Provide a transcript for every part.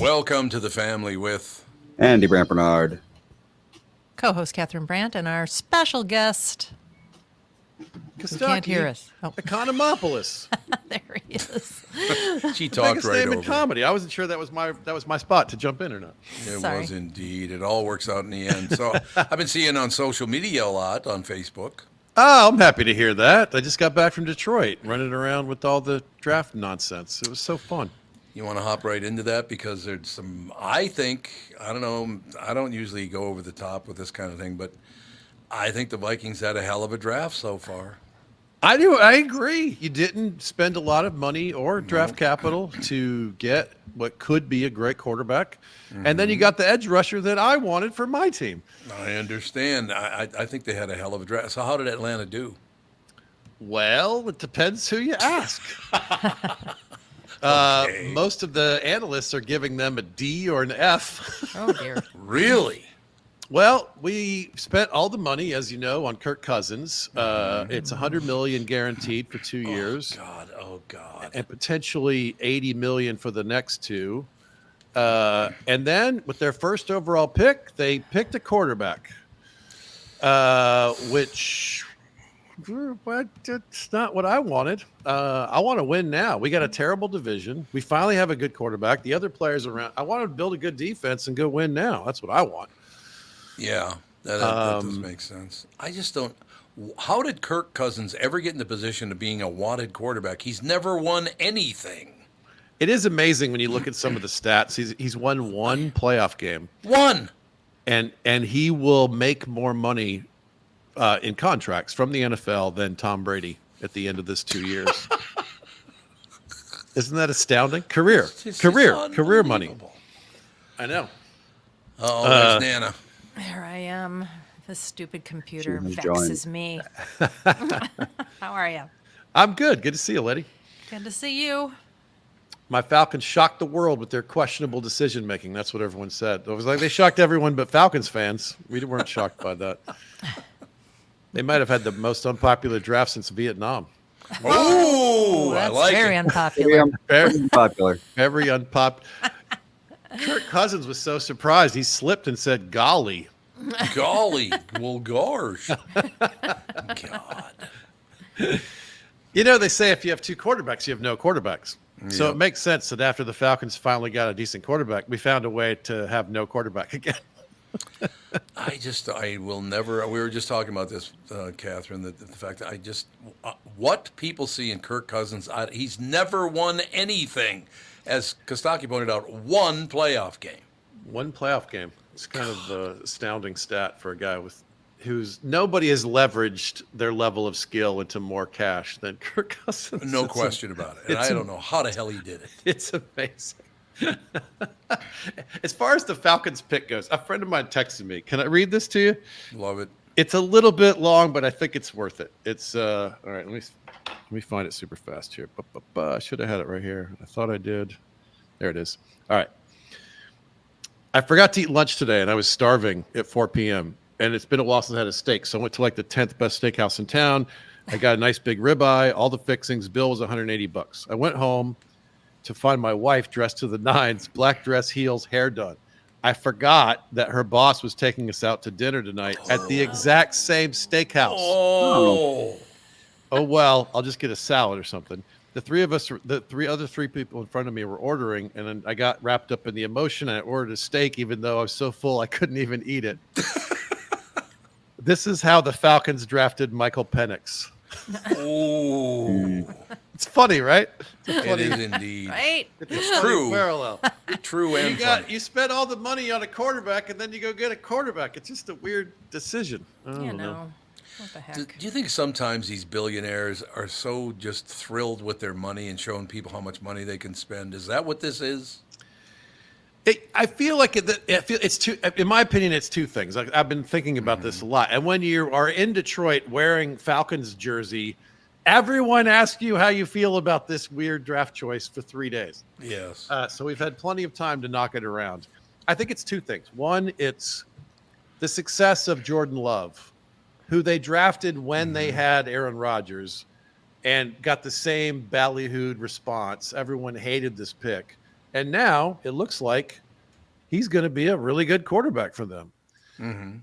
Welcome to the family with Andy Brant Bernard. Co-host Catherine Brandt and our special guest. Costaki, Can't hear us. Oh, Economopolis. there he is. She talked Biggest right name over in comedy. I wasn't sure that was my spot to jump in or not. It Sorry. was indeed. It all works out in the end. So I've been seeing on social media a lot on Facebook. Oh, I'm happy to hear that. I just got back from Detroit, running around with all the draft nonsense. It was so fun. You want to hop right into that because there's some. I don't know. I don't usually go over the top with this kind of thing, but I think the Vikings had a hell of a draft so far. I do. I agree. You didn't spend a lot of money or draft capital to get what could be a great quarterback. And then you got the edge rusher that I wanted for my team. I understand. I think they had a hell of a draft. So how did Atlanta do? Well, it depends who you ask. Okay. Most of the analysts are giving them a D or an F. Oh, dear. Really? Well, we spent all the money, as you know, on Kirk Cousins. It's $100 million guaranteed for 2 years, Oh God. and potentially $80 million for the next two. And then with their first overall pick, they picked a quarterback, which it's not what I wanted. I want to win now. We got a terrible division. We finally have a good quarterback. The other players around. I want to build a good defense and go win now. That's what I want. Yeah, that does make sense. I just don't. How did Kirk Cousins ever get in the position of being a wanted quarterback? He's never won anything. It is amazing when you look at some of the stats. He's won one playoff game. One. And he will make more money in contracts from the NFL than Tom Brady at the end of this 2 years. Isn't that astounding? Career money. I know. Oh, there's Nana. There I am. This stupid computer She has vexes me. How are you? I'm good. Good to see you, Letty. Good to see you. My Falcons shocked the world with their questionable decision making. That's what everyone said. It was like they shocked everyone but Falcons fans. We weren't shocked by that. They might have had the most unpopular draft since Vietnam. Oh, I That's like very it. unpopular. Very popular. Very unpopular. Kirk Cousins was so surprised. He slipped and said, golly. Golly, well, gosh. God. You know, they say if you have two quarterbacks, you have no quarterbacks. So Yep. it makes sense that after the Falcons finally got a decent quarterback, we found a way to have no quarterback again. I will never. We were just talking about this, Catherine. The fact that what people see in Kirk Cousins, he's never won anything. As Costaki pointed out, one playoff game. One playoff game. It's kind of an astounding stat for a guy who's nobody has leveraged their level of skill into more cash than Kirk Cousins. No question about it. And I don't know how the hell he did it. It's amazing. As far as the Falcons pick goes, a friend of mine texted me. Can I read this to you? Love it. It's a little bit long, but I think it's worth it. It's all right. Let me find it super fast here. I should have had it right here. I thought I did. There it is. All right. I forgot to eat lunch today, and I was starving at 4 p.m. And it's been a while since I had a steak, so I went to like the 10th best steakhouse in town. I got a nice big ribeye, all the fixings. Bill was $180. I went home to find my wife dressed to the nines, black dress, heels, hair done. I forgot that her boss was taking us out to dinner tonight at the exact same steakhouse. Oh, well, I'll just get a salad or something. The other three people in front of me were ordering, and then I got wrapped up in the emotion, and I ordered a steak, even though I was so full I couldn't even eat it. This is how the Falcons drafted Michael Penix. Oh, It's funny, right? it is indeed. Right? It's true. Parallel. True and funny. You spent all the money on a quarterback, and then you go get a quarterback. It's just a weird decision. I don't know. What the Do heck? you think sometimes these billionaires are so just thrilled with their money and showing people how much money they can spend? Is that what this is? I feel like it's two. In my opinion, it's two things. Like, I've been thinking about this a lot. And when you are in Detroit wearing Falcons jersey, everyone asks you how you feel about this weird draft choice for 3 days. Yes. So we've had plenty of time to knock it around. I think it's two things. One, it's the success of Jordan Love, who they drafted when they had Aaron Rodgers and got the same ballyhooed response. Everyone hated this pick. And now it looks like he's going to be a really good quarterback for them.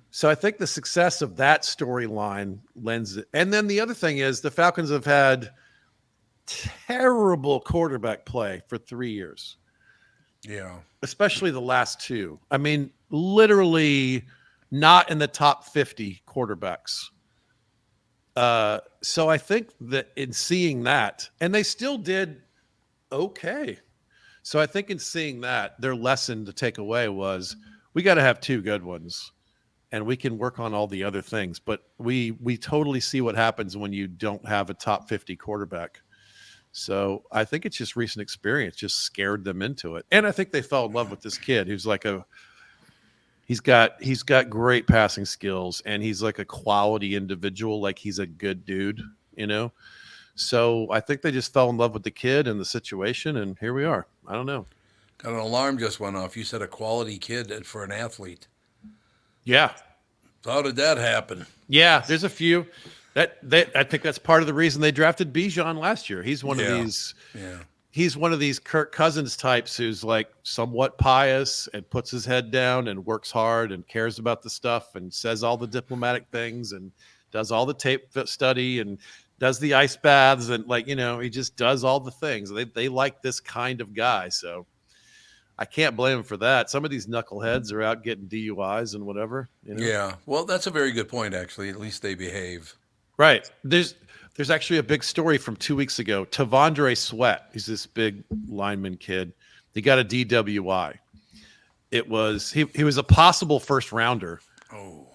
So I think the success of that storyline lends it. And then the other thing is the Falcons have had terrible quarterback play for 3 years, Yeah. especially the last two. I mean, literally not in the top 50 quarterbacks. So I think that in seeing that, and they still did okay. So I think in seeing that, their lesson to take away was we got to have two good ones. And we can work on all the other things, but we totally see what happens when you don't have a top 50 quarterback. So I think it's just recent experience just scared them into it, and I think they fell in love with this kid who's like he's got great passing skills, and he's like a quality individual, like he's a good dude, you know. So I think they just fell in love with the kid and the situation, and here we are. I don't know. Got an alarm just went off. You said a quality kid for an athlete. Yeah. So how did that happen? Yeah, there's a few that I think that's part of the reason they drafted Bijan last year. He's one of these. Yeah. He's one of these Kirk Cousins types who's like somewhat pious and puts his head down and works hard and cares about the stuff and says all the diplomatic things and does all the tape study and does the ice baths and he just does all the things. They like this kind of guy, so I can't blame him for that. Some of these knuckleheads are out getting DUIs and whatever. Yeah. Well, that's a very good point, actually. At least they behave. Right. There's actually a big story from 2 weeks ago. Tavondre Sweat, he's this big lineman kid. He got a DWI. He was a possible first rounder. Oh.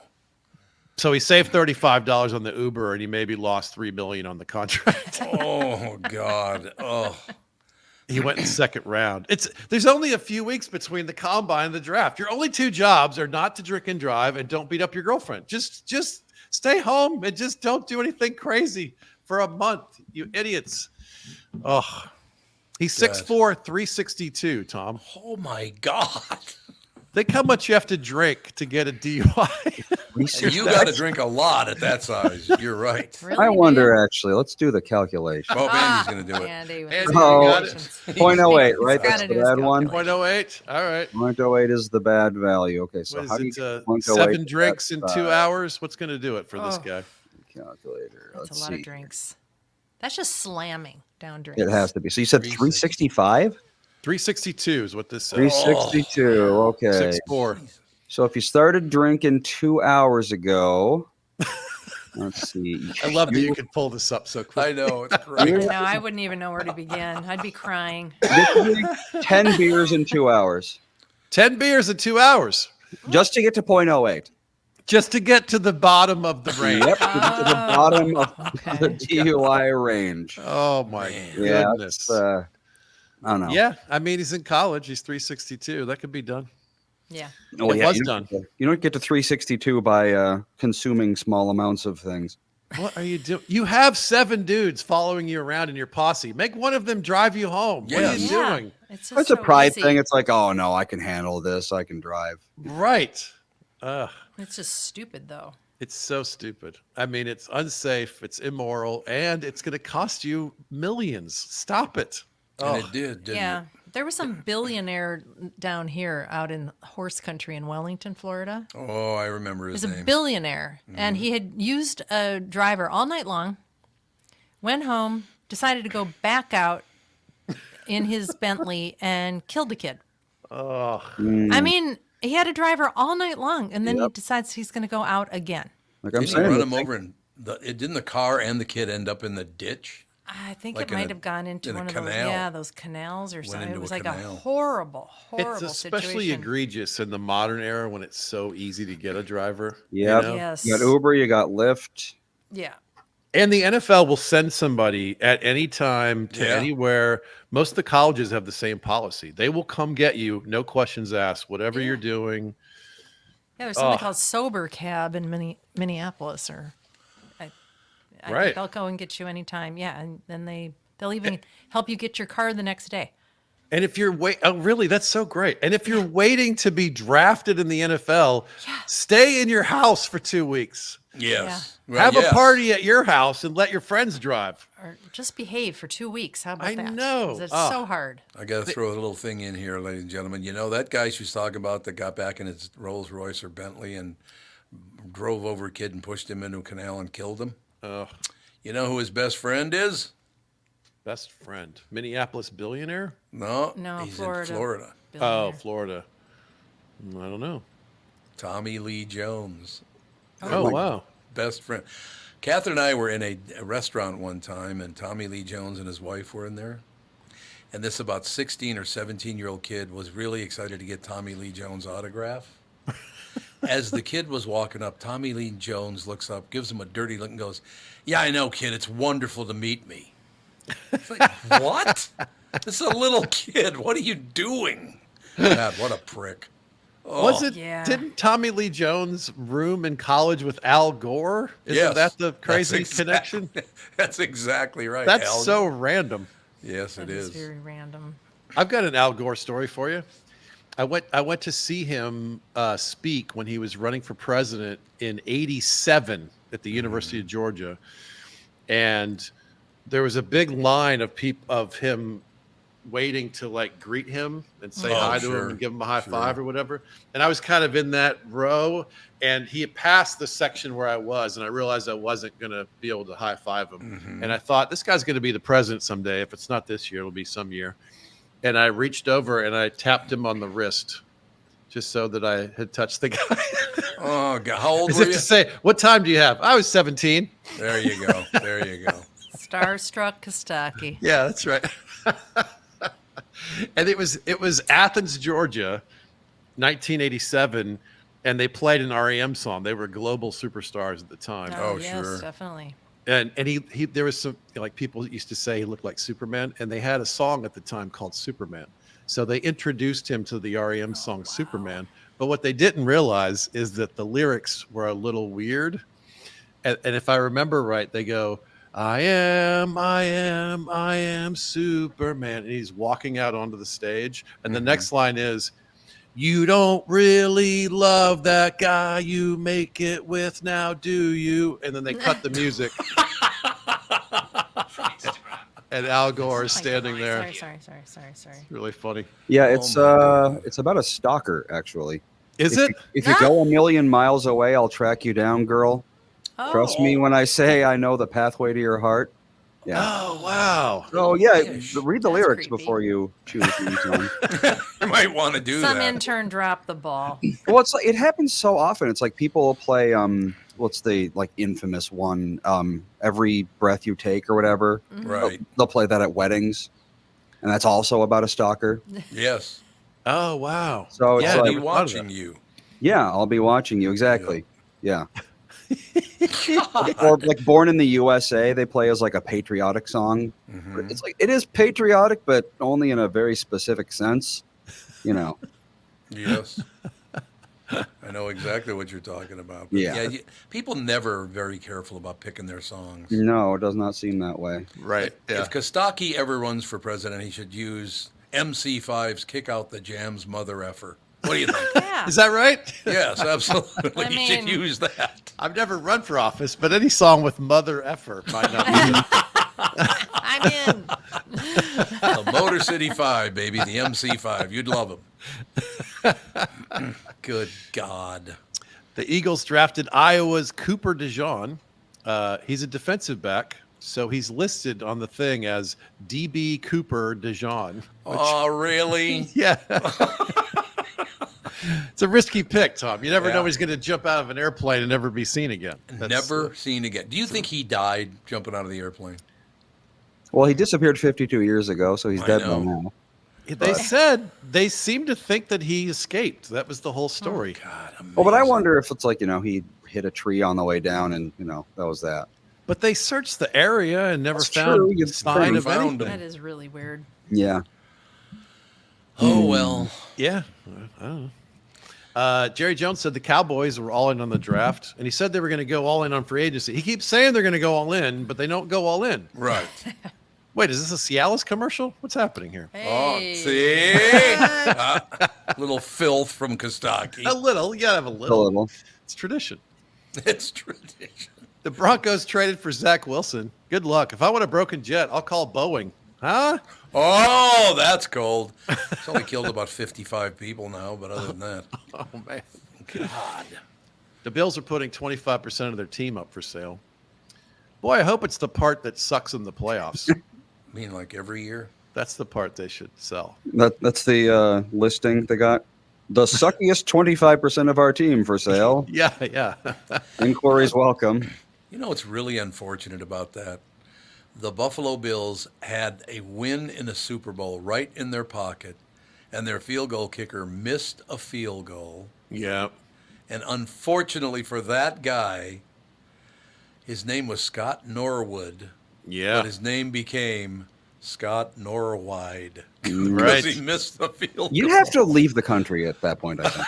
So he saved $35 on the Uber, and he maybe lost $3 million on the contract. Oh, God. Oh. He went in second round. There's only a few weeks between the combine and the draft. Your only two jobs are not to drink and drive and don't beat up your girlfriend. Just stay home and just don't do anything crazy for a month, you idiots. Oh, he's 6'4", 362, Tom. Oh, my God. Think how much you have to drink to get a DUI. You got to drink a lot at that size. You're right. Really, I wonder, man? actually. Let's do the calculation. Oh, Andy's going to do it. Andy, Andy, with you got it. 0.08, right? He's That's gotta the do his bad one. calculation. 0.08. All right. 0.08 is the bad value. Okay, so What is how do you it? get 0.08 7 to drinks in that 2 hours? What's going to do it for this Oh. guy? calculator? That's Let's a lot see. of drinks. That's just slamming down drinks. It has to be. So you said 365? 362 is what this says. 362. Okay. 6'4". So if you started drinking 2 hours ago, let's see. I love that you could pull this up so quick. I know. It's great. No, I wouldn't even know where to begin. I'd be crying. 10 beers in 2 hours 10 beers in 2 hours just to get to 0.08. just to get to the bottom of the range. Yep, to get to the bottom of Okay. the DUI range. Oh my Yeah, goodness. it's, I don't know. Yeah, I mean he's in college. He's 362. That could be done. Yeah. Oh, It yeah, was you done. You don't get to 362 by consuming small amounts of things. What are you doing? You have 7 dudes following you around in your posse. Make one of them drive you home. What are you Yes. doing? It's just It's a so pride easy. thing. It's like, oh no, I can handle this. I can drive. Right. Ugh. It's just stupid, though. It's so stupid. I mean, it's unsafe, it's immoral, and it's going to cost you millions. Stop it. And Oh, it did, didn't Yeah. it? There was some billionaire down here out in horse country in Wellington, Florida. Oh, I remember He his was a name. billionaire, and he had used a driver all night long, went home, decided to go back out in his Bentley and killed the kid. oh. I mean, he had a driver all night long, and then he Yep. decides he's going to go out again. Like I'm Didn't he saying, run the him thing- over and didn't the car and the kid end up in the ditch? I think Like it in might a- have gone into in a one of canal. those canals or something. into It was a like canal. a horrible It's especially situation. egregious in the modern era when it's so easy to get a driver. Yep. You know? Yes. You got Uber, you got Lyft. Yeah. And the NFL will send somebody at any time to Yeah. anywhere. Most of the colleges have the same policy. They will come get you, no questions asked, whatever Yeah. you're doing. Yeah, there's something Ugh. called Sober Cab in Minneapolis, or I Right. think they'll go and get you anytime. Yeah, and then they'll even help you get your car the next day. And if you're really, that's so great. And if you're waiting to be drafted in the NFL, stay in your house for 2 weeks. Yes. Yeah. Well, Have yes. a party at your house and let your friends drive. Or just behave for 2 weeks. How about I that? know. 'Cause it's Ah. so hard. I got to throw a little thing in here, ladies and gentlemen. You know, that guy she's talking about that got back in his Rolls Royce or Bentley and drove over a kid and pushed him into a canal and killed him? Oh, You know who his best friend is? best friend. Minneapolis billionaire? No, No, he's Florida. in Florida. Oh, Billionaire. Florida. I don't know. Tommy Lee Jones. Oh, wow. Best friend. Catherine and I were in a restaurant one time, and Tommy Lee Jones and his wife were in there. And this about 16 or 17-year-old kid was really excited to get Tommy Lee Jones' autograph. As the kid was walking up, Tommy Lee Jones looks up, gives him a dirty look, and goes, "Yeah, I know, kid. It's wonderful to meet me." It's like, what? This is a little kid. What are you doing? God, what a prick. Was it? Yeah. Didn't Tommy Lee Jones room in college with Al Gore? Isn't Yes, that the that's crazy exact- connection? That's exactly right. That's Al. so random. Yes, it That is is. very random. I've got an Al Gore story for you. I went to see him speak when he was running for president in '87 at the University of Georgia, and there was a big line of him waiting to like greet him and say Oh, hi to sure, him and give him a high sure. five or whatever. And I was kind of in that row, and he had passed the section where I was, and I realized I wasn't going to be able to high five him. Mm-hmm. And I thought, this guy's going to be the president someday. If it's not this year, it'll be some year. And I reached over and I tapped him on the wrist just so that I had touched the guy. Oh, God. How old As were if you? to say, what time do you have? I was 17. There you go. There you go. Starstruck Costaki. Yeah, that's right. And it was Athens, Georgia, 1987, and they played an REM song. They were global superstars at the time. Oh, yes, sure. definitely. And he there was some, like, people used to say he looked like Superman, and they had a song at the time called Superman. So they introduced him to the REM song Superman. But what they didn't realize is that the lyrics were a little weird. And if I remember right, they go, I am Superman. And he's walking out onto the stage. And the next line is, you don't really love that guy you make it with now, do you? And then they cut the music. And Al Gore is standing there. Sorry. Really funny. Yeah, it's Oh my it's about a stalker actually. Is If it? If you go a million miles away, I'll track you down, girl. Oh, Trust me when I say I know the pathway to your heart. Yeah. Oh, wow. Oh yeah, Gosh, read the that's lyrics creepy. before you choose theme song. You might want to do some that. intern dropped the ball. Well, it's like it happens so often. It's like people will play what's the like infamous one, Every Breath You Take or whatever. Right. They'll play that at weddings, and that's also about a stalker. Yes. Oh, wow. So it's Yeah, I'll like, be watching you. yeah, I'll be watching you exactly. Yeah. Or like Born in the USA, they play as like a patriotic song. Mhm. It's like it is patriotic, but only in a very specific sense. You know. Yes. I know exactly what you're talking about. But Yeah. people never are very careful about picking their songs. No, it does not seem that way. Right. Yeah. If Kostaki ever runs for president, he should use MC5's Kick Out the Jams Mother Effer. What do you think? Yeah. Is that right? Yes, absolutely. I He should mean- use that. I've never run for office, but any song with Mother Effer might not be I'm in. The Motor City 5, baby. The MC5. You'd love him. Good God. The Eagles drafted Iowa's Cooper DeJean. He's a defensive back, so he's listed on the thing as DB Cooper DeJean. Oh, really? Yeah. It's a risky pick, Tom. You never Yeah. know he's going to jump out of an airplane and never be seen again. Never seen again. Do you think he died jumping out of the airplane? Well, he disappeared 52 years ago, so he's I dead know. by now. They said they seem to think that he escaped. That was the whole story. God, amazing. Well, but I wonder if it's like, he hit a tree on the way down and, that was that. But they searched the area and never That's found true. You sign of found anything. him. That is really weird. Yeah. Oh, well. Yeah, I don't know. Jerry Jones said the Cowboys were all in on the draft, and he said they were going to go all in on free agency. He keeps saying they're going to go all in, but they don't go all in. Right. Wait, is this a Cialis commercial? What's happening here? Hey. Oh, see? Little filth from Costaki. A little. You gotta have a A little. little. It's tradition. It's tradition. The Broncos traded for Zach Wilson. Good luck. If I want a broken jet, I'll call Boeing. Huh? Oh, that's cold. It's only killed about 55 people now, but other than that. Oh, man. God. The Bills are putting 25% of their team up for sale. Boy, I hope it's the part that sucks in the playoffs. I mean, like every year? That's the part they should sell. That's the listing they got. The suckiest 25% of our team for sale. Yeah, yeah. Inquiries welcome. You know what's really unfortunate about that? The Buffalo Bills had a win in a Super Bowl right in their pocket, and their field goal kicker missed a field goal. Yeah. And unfortunately for that guy, his name was Scott Norwood. Yeah. But his name became Scott Norwide. Right. Because he missed the field goal. You'd have to leave the country at that point, I think.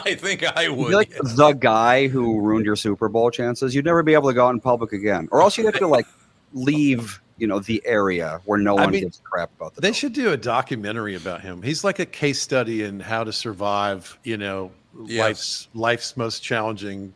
I think I You'd would. be like the guy who ruined your Super Bowl chances. You'd never be able to go out in public again. Or else you'd have to like leave, the area where no one gives a crap about the They Bills. should do a documentary about him. He's like a case study in how to survive, Yes. life's most challenging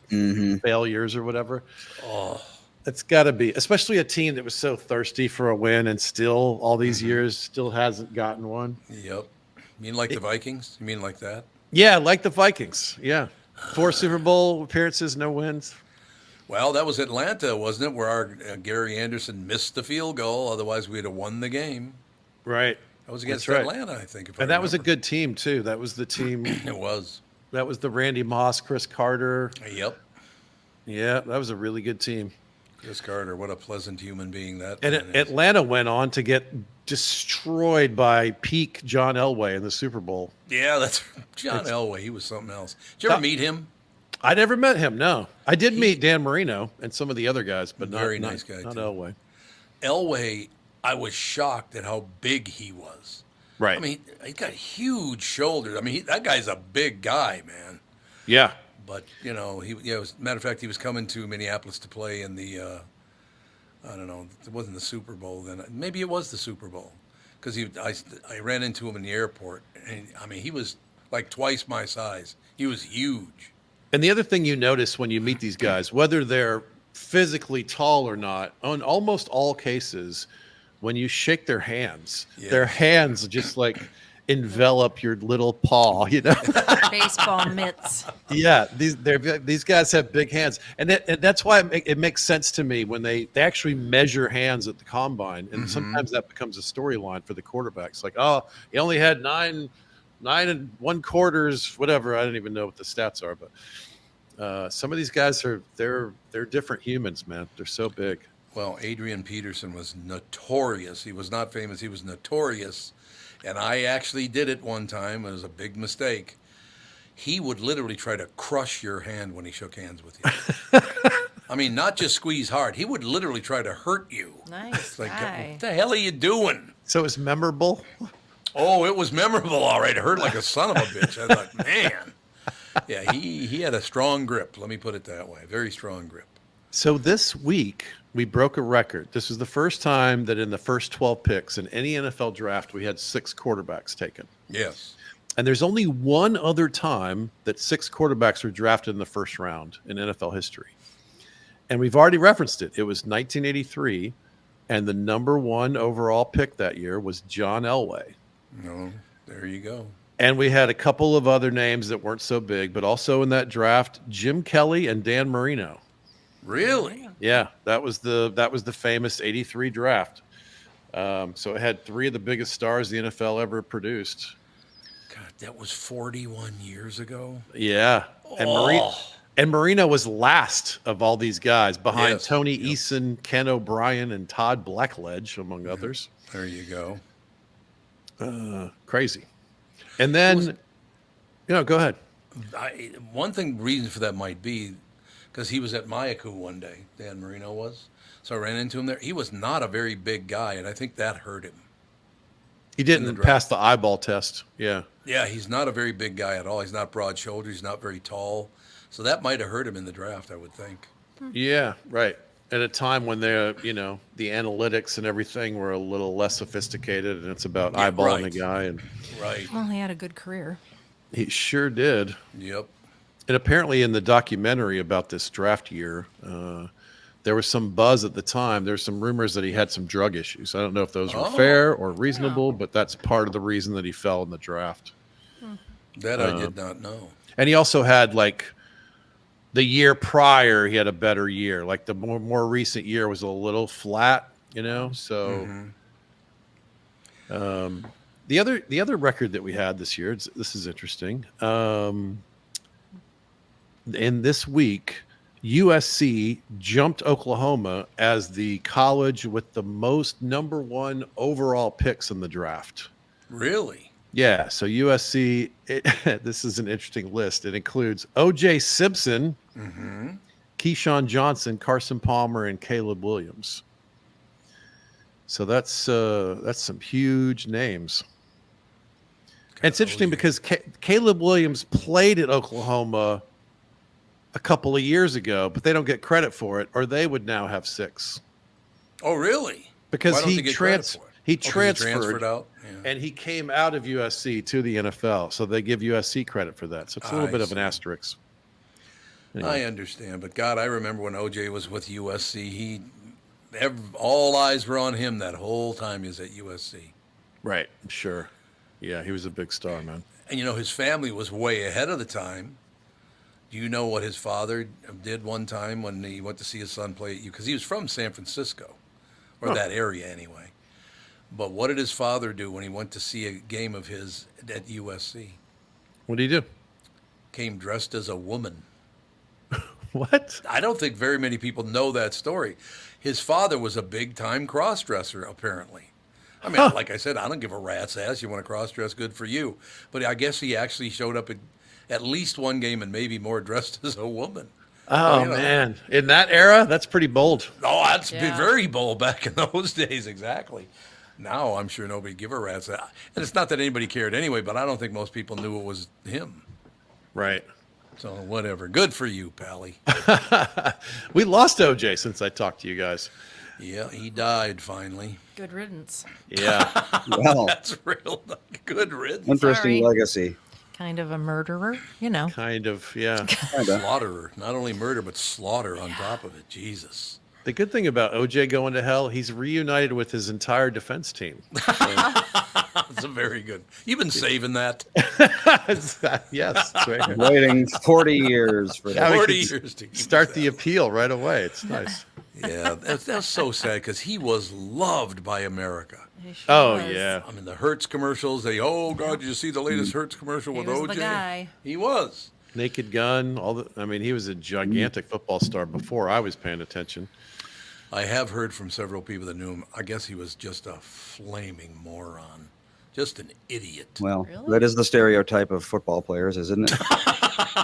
failures or whatever. Oh, It's got to be, especially a team that was so thirsty for a win and still all these years still hasn't gotten one. yep. You mean like the Vikings? You mean like that? Yeah, like the Vikings. Yeah. 4 Super Bowl appearances, no wins. Well, that was Atlanta, wasn't it, where our Gary Anderson missed the field goal. Otherwise, we'd have won the game. Right. That was against That's right. Atlanta, I think. And that was a good team, too. That was the team. It was. That was the Randy Moss, Chris Carter. Yep. Yeah, that was a really good team. Chris Carter, what a pleasant human being that And man is. Atlanta went on to get destroyed by peak John Elway in the Super Bowl. Yeah, that's John Elway. He was something else. Did you ever meet him? I never met him, no. I did meet Dan Marino and some of the other guys, but Very nice guy, not too. Elway. Elway, I was shocked at how big he was. Right. I mean, he's got huge shoulders. I mean, that guy's a big guy, man. Yeah. But matter of fact, he was coming to Minneapolis to play in the, I don't know, it wasn't the Super Bowl then. Maybe it was the Super Bowl, because I ran into him in the airport, and I mean, he was like twice my size. He was huge. And the other thing you notice when you meet these guys, whether they're physically tall or not, on almost all cases, when you shake their hands, their hands just like envelop your little paw, Baseball mitts. Yeah, these guys have big hands, and that's why it makes sense to me when they actually measure hands at the combine, and sometimes that becomes a storyline for the quarterbacks. Like, oh, he only had 9 1/4, whatever. I don't even know what the stats are, but some of these guys they're different humans, man. They're so big. Well, Adrian Peterson was notorious. He was not famous. He was notorious. And I actually did it one time. It was a big mistake. He would literally try to crush your hand when he shook hands with you. I mean, not just squeeze hard. He would literally try to hurt you. Nice It's like, guy. what the hell are you doing? So it's memorable. Oh, it was memorable, all right. It hurt like a son of a bitch. I thought, man. Yeah, he had a strong grip. Let me put it that way. Very strong grip. So this week, we broke a record. This was the first time that in the first 12 picks in any NFL draft, we had 6 quarterbacks taken. Yes. And there's only one other time that 6 quarterbacks were drafted in the first round in NFL history. And we've already referenced it. It was 1983, and the number 1 overall pick that year was John Elway. No, there you go. And we had a couple of other names that weren't so big, but also in that draft, Jim Kelly and Dan Marino. Really? Yeah, that was the famous 83 draft. So it had 3 of the biggest stars the NFL ever produced. God, that was 41 years ago. Yeah. And Marino was last of all these guys behind Yes. Tony Eason, Ken O'Brien, and Todd Blackledge, among others. There you go. Crazy. And then, go ahead. Reason for that might be because he was at Mayaku one day, Dan Marino was. So I ran into him there. He was not a very big guy, and I think that hurt him. He didn't pass the eyeball test. Yeah. Yeah, he's not a very big guy at all. He's not broad-shouldered. He's not very tall. So that might have hurt him in the draft, I would think. Yeah, right. at a time when they're, the analytics and everything were a little less sophisticated, and it's about eyeballing a guy. And Right. Well, he had a good career. he sure did. Yep. And apparently in the documentary about this draft year, there was some buzz at the time. There's some rumors that he had some drug issues. I don't know if those were fair or reasonable, but that's part of the reason that he fell in the draft. That I did not know. And he also had, like, the year prior, he had a better year. Like the more recent year was a little flat, So the other record that we had this year, this is interesting. In this week, USC jumped Oklahoma as the college with the most number 1 overall picks in the draft. Really? Yeah. So USC, this is an interesting list. It includes O.J. Simpson, Keyshawn Johnson, Carson Palmer, and Caleb Williams. So that's some huge names. And it's interesting because Caleb Williams played at Oklahoma a couple of years ago, but they don't get credit for it, or they would now have 6. Oh, really? Because Why don't they get credit for it? he 'Cause transferred out. Yeah. and he came out of USC to the NFL, so they give USC credit for that. So it's a little bit of an asterisk. Anyway. I understand, but God, I remember when OJ was with USC. All eyes were on him that whole time he was at USC. Right. Sure. Yeah, he was a big star, man. And his family was way ahead of the time. Do you know what his father did one time when he went to see his son play at U? Because he was from San Francisco, or that area anyway. But what did his father do when he went to see a game of his at USC? What did he do? Came dressed as a woman. What? I don't think very many people know that story. His father was a big-time cross-dresser, apparently. I mean, like I said, I don't give a rat's ass. You want to cross-dress, good for you. But I guess he actually showed up at least one game and maybe more dressed as a woman. Oh, man. In that era, that's pretty bold. Oh, that's very bold back in those days, exactly. Now, I'm sure nobody give a rat's ass. And it's not that anybody cared anyway, but I don't think most people knew it was him. Right. So, whatever. Good for you, Pally. We lost OJ since I talked to you guys. Yeah, he died finally. Good riddance. Yeah. Well, That's real good riddance. interesting Sorry. legacy. Kind of a murderer, Kind of, yeah. Kinda. Slaughterer. Not only murder, but slaughter on top of it. Jesus. The good thing about OJ going to hell, he's reunited with his entire defense team. That's a very good. You've been saving that. Yes. That's right. Waiting 40 years for Yeah, that. we 40 could years to use Start the that. appeal right away. It's nice. Yeah, that's so sad because he was loved by America. He sure Oh, was. yeah. I mean, the Hertz commercials. Oh God, did you see the latest Hertz commercial He with was OJ? the guy. He was. Naked Gun, he was a gigantic football star before I was paying attention. I have heard from several people that knew him. I guess he was just a flaming moron, just an idiot. Well, Really? that is the stereotype of football players, isn't it?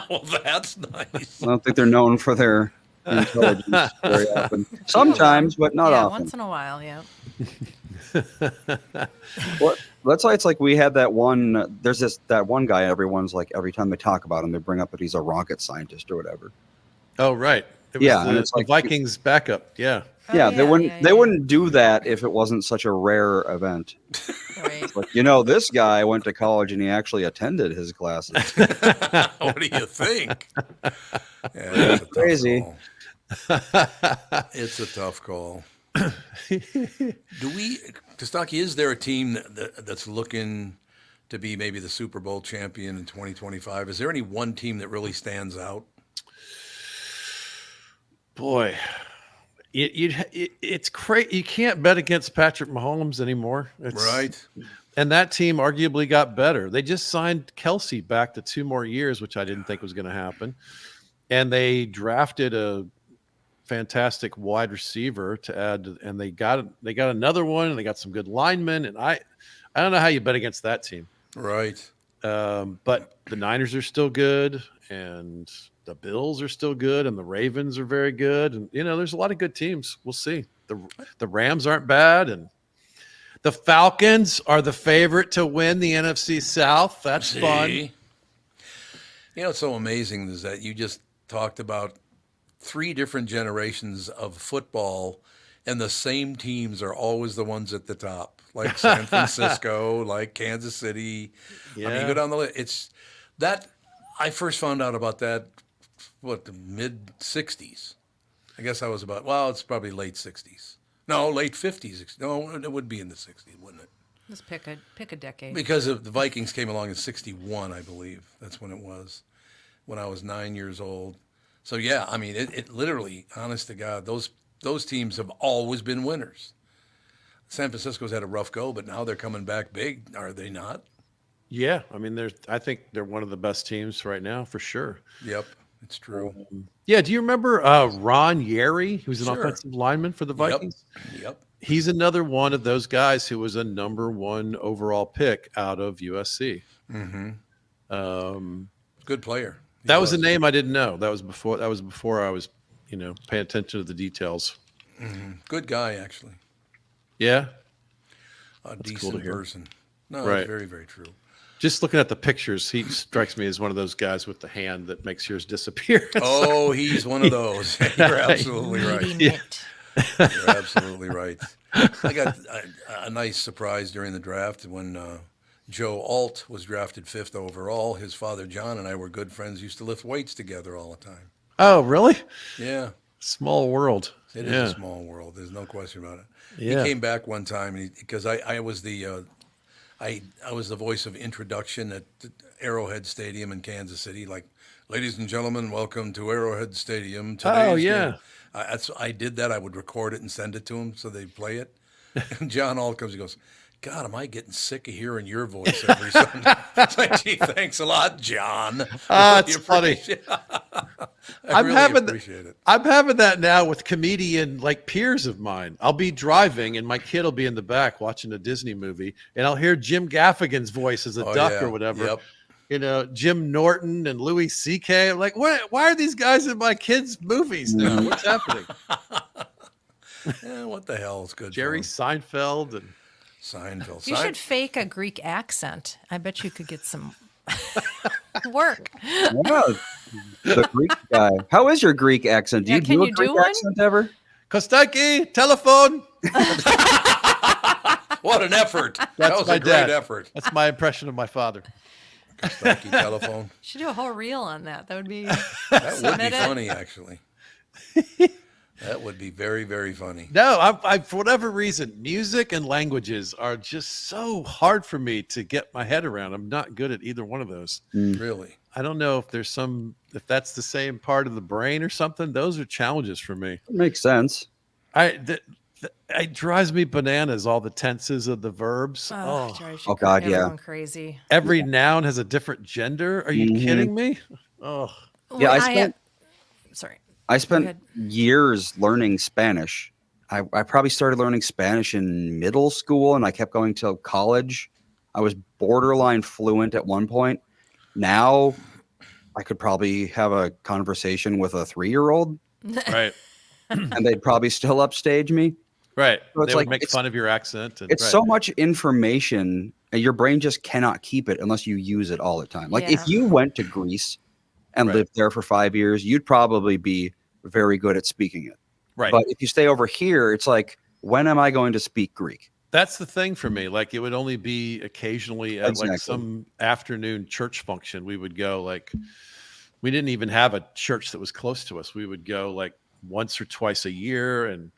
Well, that's nice. I don't think they're known for their intelligence very often. Sometimes, but not yeah, often. once in a while, yeah. Well, that's why it's like we had that one. There's that one guy. Everyone's like, every time they talk about him, they bring up that he's a rocket scientist or whatever. Oh, right. It was Yeah, and the, it's the like- Vikings backup. Yeah. Oh, Yeah, they wouldn't. yeah, They yeah. wouldn't do that if it wasn't such a rare event. Right. Like, this guy went to college and he actually attended his classes. What do you think? Yeah, it's a tough Crazy. call. It's a tough call. Costaki, is there a team that's looking to be maybe the Super Bowl champion in 2025? Is there any one team that really stands out? Boy, it's crazy. You can't bet against Patrick Mahomes anymore. Right. And that team arguably got better. They just signed Kelsey back to 2 more years, which I didn't think was going to happen. And they drafted a fantastic wide receiver to add, and they got another one, and they got some good linemen. And I don't know how you bet against that team. Right. But the Niners are still good, and the Bills are still good, and the Ravens are very good. And there's a lot of good teams. We'll see. The Rams aren't bad, and the Falcons are the favorite to win the NFC South. That's fun. What's so amazing is that you just talked about 3 different generations of football, and the same teams are always the ones at the top, like San Francisco, like Kansas City. I mean, you go down the list. It's that I first found out about that, the mid 60s. I guess I was about, well, it's probably late 60s. No, late 50s. No, it would be in the 60s, wouldn't it? Let's pick a decade. Because the Vikings came along in 61, I believe. That's when it was, when I was 9 years old. So, yeah, I mean, it literally, honest to God, those teams have always been winners. San Francisco's had a rough go, but now they're coming back big, are they not? Yeah, I mean, I think they're one of the best teams right now for sure. Yep, it's true. Yeah, do you remember Ron Yeri, who's an Sure. offensive lineman for the Vikings? Yep. He's another one of those guys who was a number 1 overall pick out of USC. Good player. That was a name I didn't know. That was before I was, paying attention to the details. Good guy, actually. Yeah, A cool decent to hear. person. No, Right. it's very, very true. just looking at the pictures, he strikes me as one of those guys with the hand that makes yours disappear. Oh, he's one of those. You're absolutely right. Meaty mitt. You're absolutely right. I got a nice surprise during the draft when Joe Alt was drafted 5th overall. His father, John, and I were good friends, used to lift weights together all the time. Oh, really? Yeah. Small world. It is a small world. There's no question about it. Yeah. He came back one time because I was the I was the voice of introduction at Arrowhead Stadium in Kansas City. Like, ladies and gentlemen, welcome to Arrowhead Stadium. Today's game." I did that. I would record it and send it to him so they'd play it. And John Alt comes and goes, God, am I getting sick of hearing your voice every Sunday? It's like, gee, thanks a lot, John. It's funny. I really appreciate it. I'm having that now with comedian like peers of mine. I'll be driving and my kid will be in the back watching a Disney movie, and I'll hear Jim Gaffigan's voice as a duck or whatever. Yep. You know, Jim Norton and Louis C.K. I'm like, why are these guys in my kids' movies now? What's happening? Yeah, what the hell is good? Jerry for Seinfeld and Seinfeld. You should fake a Greek accent. I bet you could get some work. Yeah, the Greek guy. How is your Greek accent? Do Yeah, you can do a you Greek do one? accent ever? Costaki, telephone. What an effort! That was my a great dad. effort. That's my impression of my father. Costaki telephone. Should do a whole reel on that. That would be That would be Submit it. funny, actually. That would be very, very funny. No, I for whatever reason, music and languages are just so hard for me to get my head around. I'm not good at either one of those. Really. I don't know if if that's the same part of the brain or something. Those are challenges for me. Makes sense. It drives me bananas, all the tenses of the verbs. oh, drives you God, yeah. everyone crazy. Every noun has a different gender. Are you kidding me? Oh, Yeah, Well, sorry. I spent ahead. years learning Spanish. I probably started learning Spanish in middle school, and I kept going till college. I was borderline fluent at one point. Now, I could probably have a conversation with a 3-year-old, right. and they'd probably still upstage me. Right. So it's They would like- make it's- fun of your accent. And, It's right. so much information, and your brain just cannot keep it unless you use it all the time. Like, Yeah. if you went to Greece and Right. lived there for 5 years, you'd probably be very good at speaking it. right. But if you stay over here, it's like, when am I going to speak Greek? That's the thing for me. Like, it would only be occasionally at like Exactly. some afternoon church function. We would go, like, we didn't even have a church that was close to us. We would go like once or twice a year and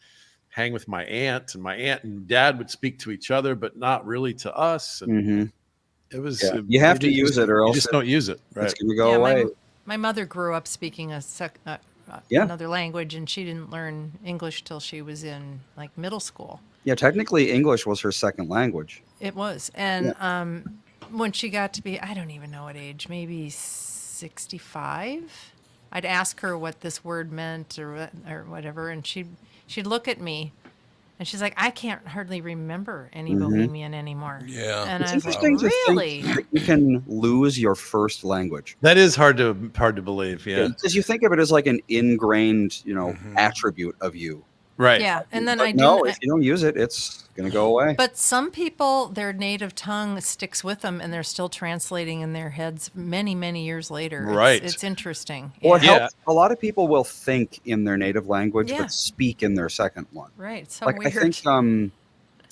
hang with my aunt, and my aunt and dad would speak to each other, but not really to us. And Mm-hmm. it was, Yeah. You have to just- use it or you else just don't use it. Right. It's going to go Yeah, away. my mother grew up speaking Yeah. another language, and she didn't learn English till she was in like middle school. Yeah, technically, English was her second language. It was, and when she got to be, I don't even know what age, maybe 65, I'd ask her what this word meant or whatever, and she'd look at me, and she's like, I can't hardly remember any Bohemian anymore. Yeah. And It's I was like, interesting to really? think that you can lose your first language. That is hard to believe. Yeah. Because you think of it as like an ingrained, attribute of you. Right. Yeah, and then But I no, do. if you don't use it, it's going to go away. But some people, their native tongue sticks with them, and they're still translating in their heads many, many years later. Right. It's interesting. Well, it Yeah. helps. A lot of people will think in their native language, Yeah. but speak in their second one. Right. It's so Like weird.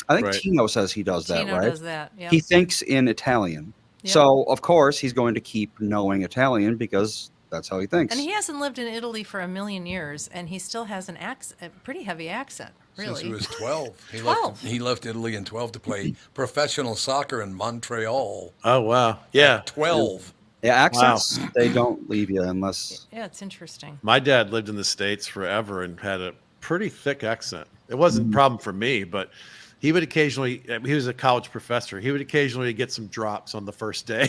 I think Right. Tino says he does that, Tino right? does that. Yeah. He thinks in Italian. Yep. So, of course, he's going to keep knowing Italian because that's how he thinks. And he hasn't lived in Italy for a million years, and he still has a pretty heavy accent. Really. Since he was 12. 12. He left Italy in 12 to play professional soccer in Montreal. Oh wow. Yeah. 12. Yeah, accents, they don't leave you unless... Yeah, it's interesting. My dad lived in the States forever and had a pretty thick accent. It wasn't a problem for me, but he would occasionally, he was a college professor. He would occasionally get some drops on the first day.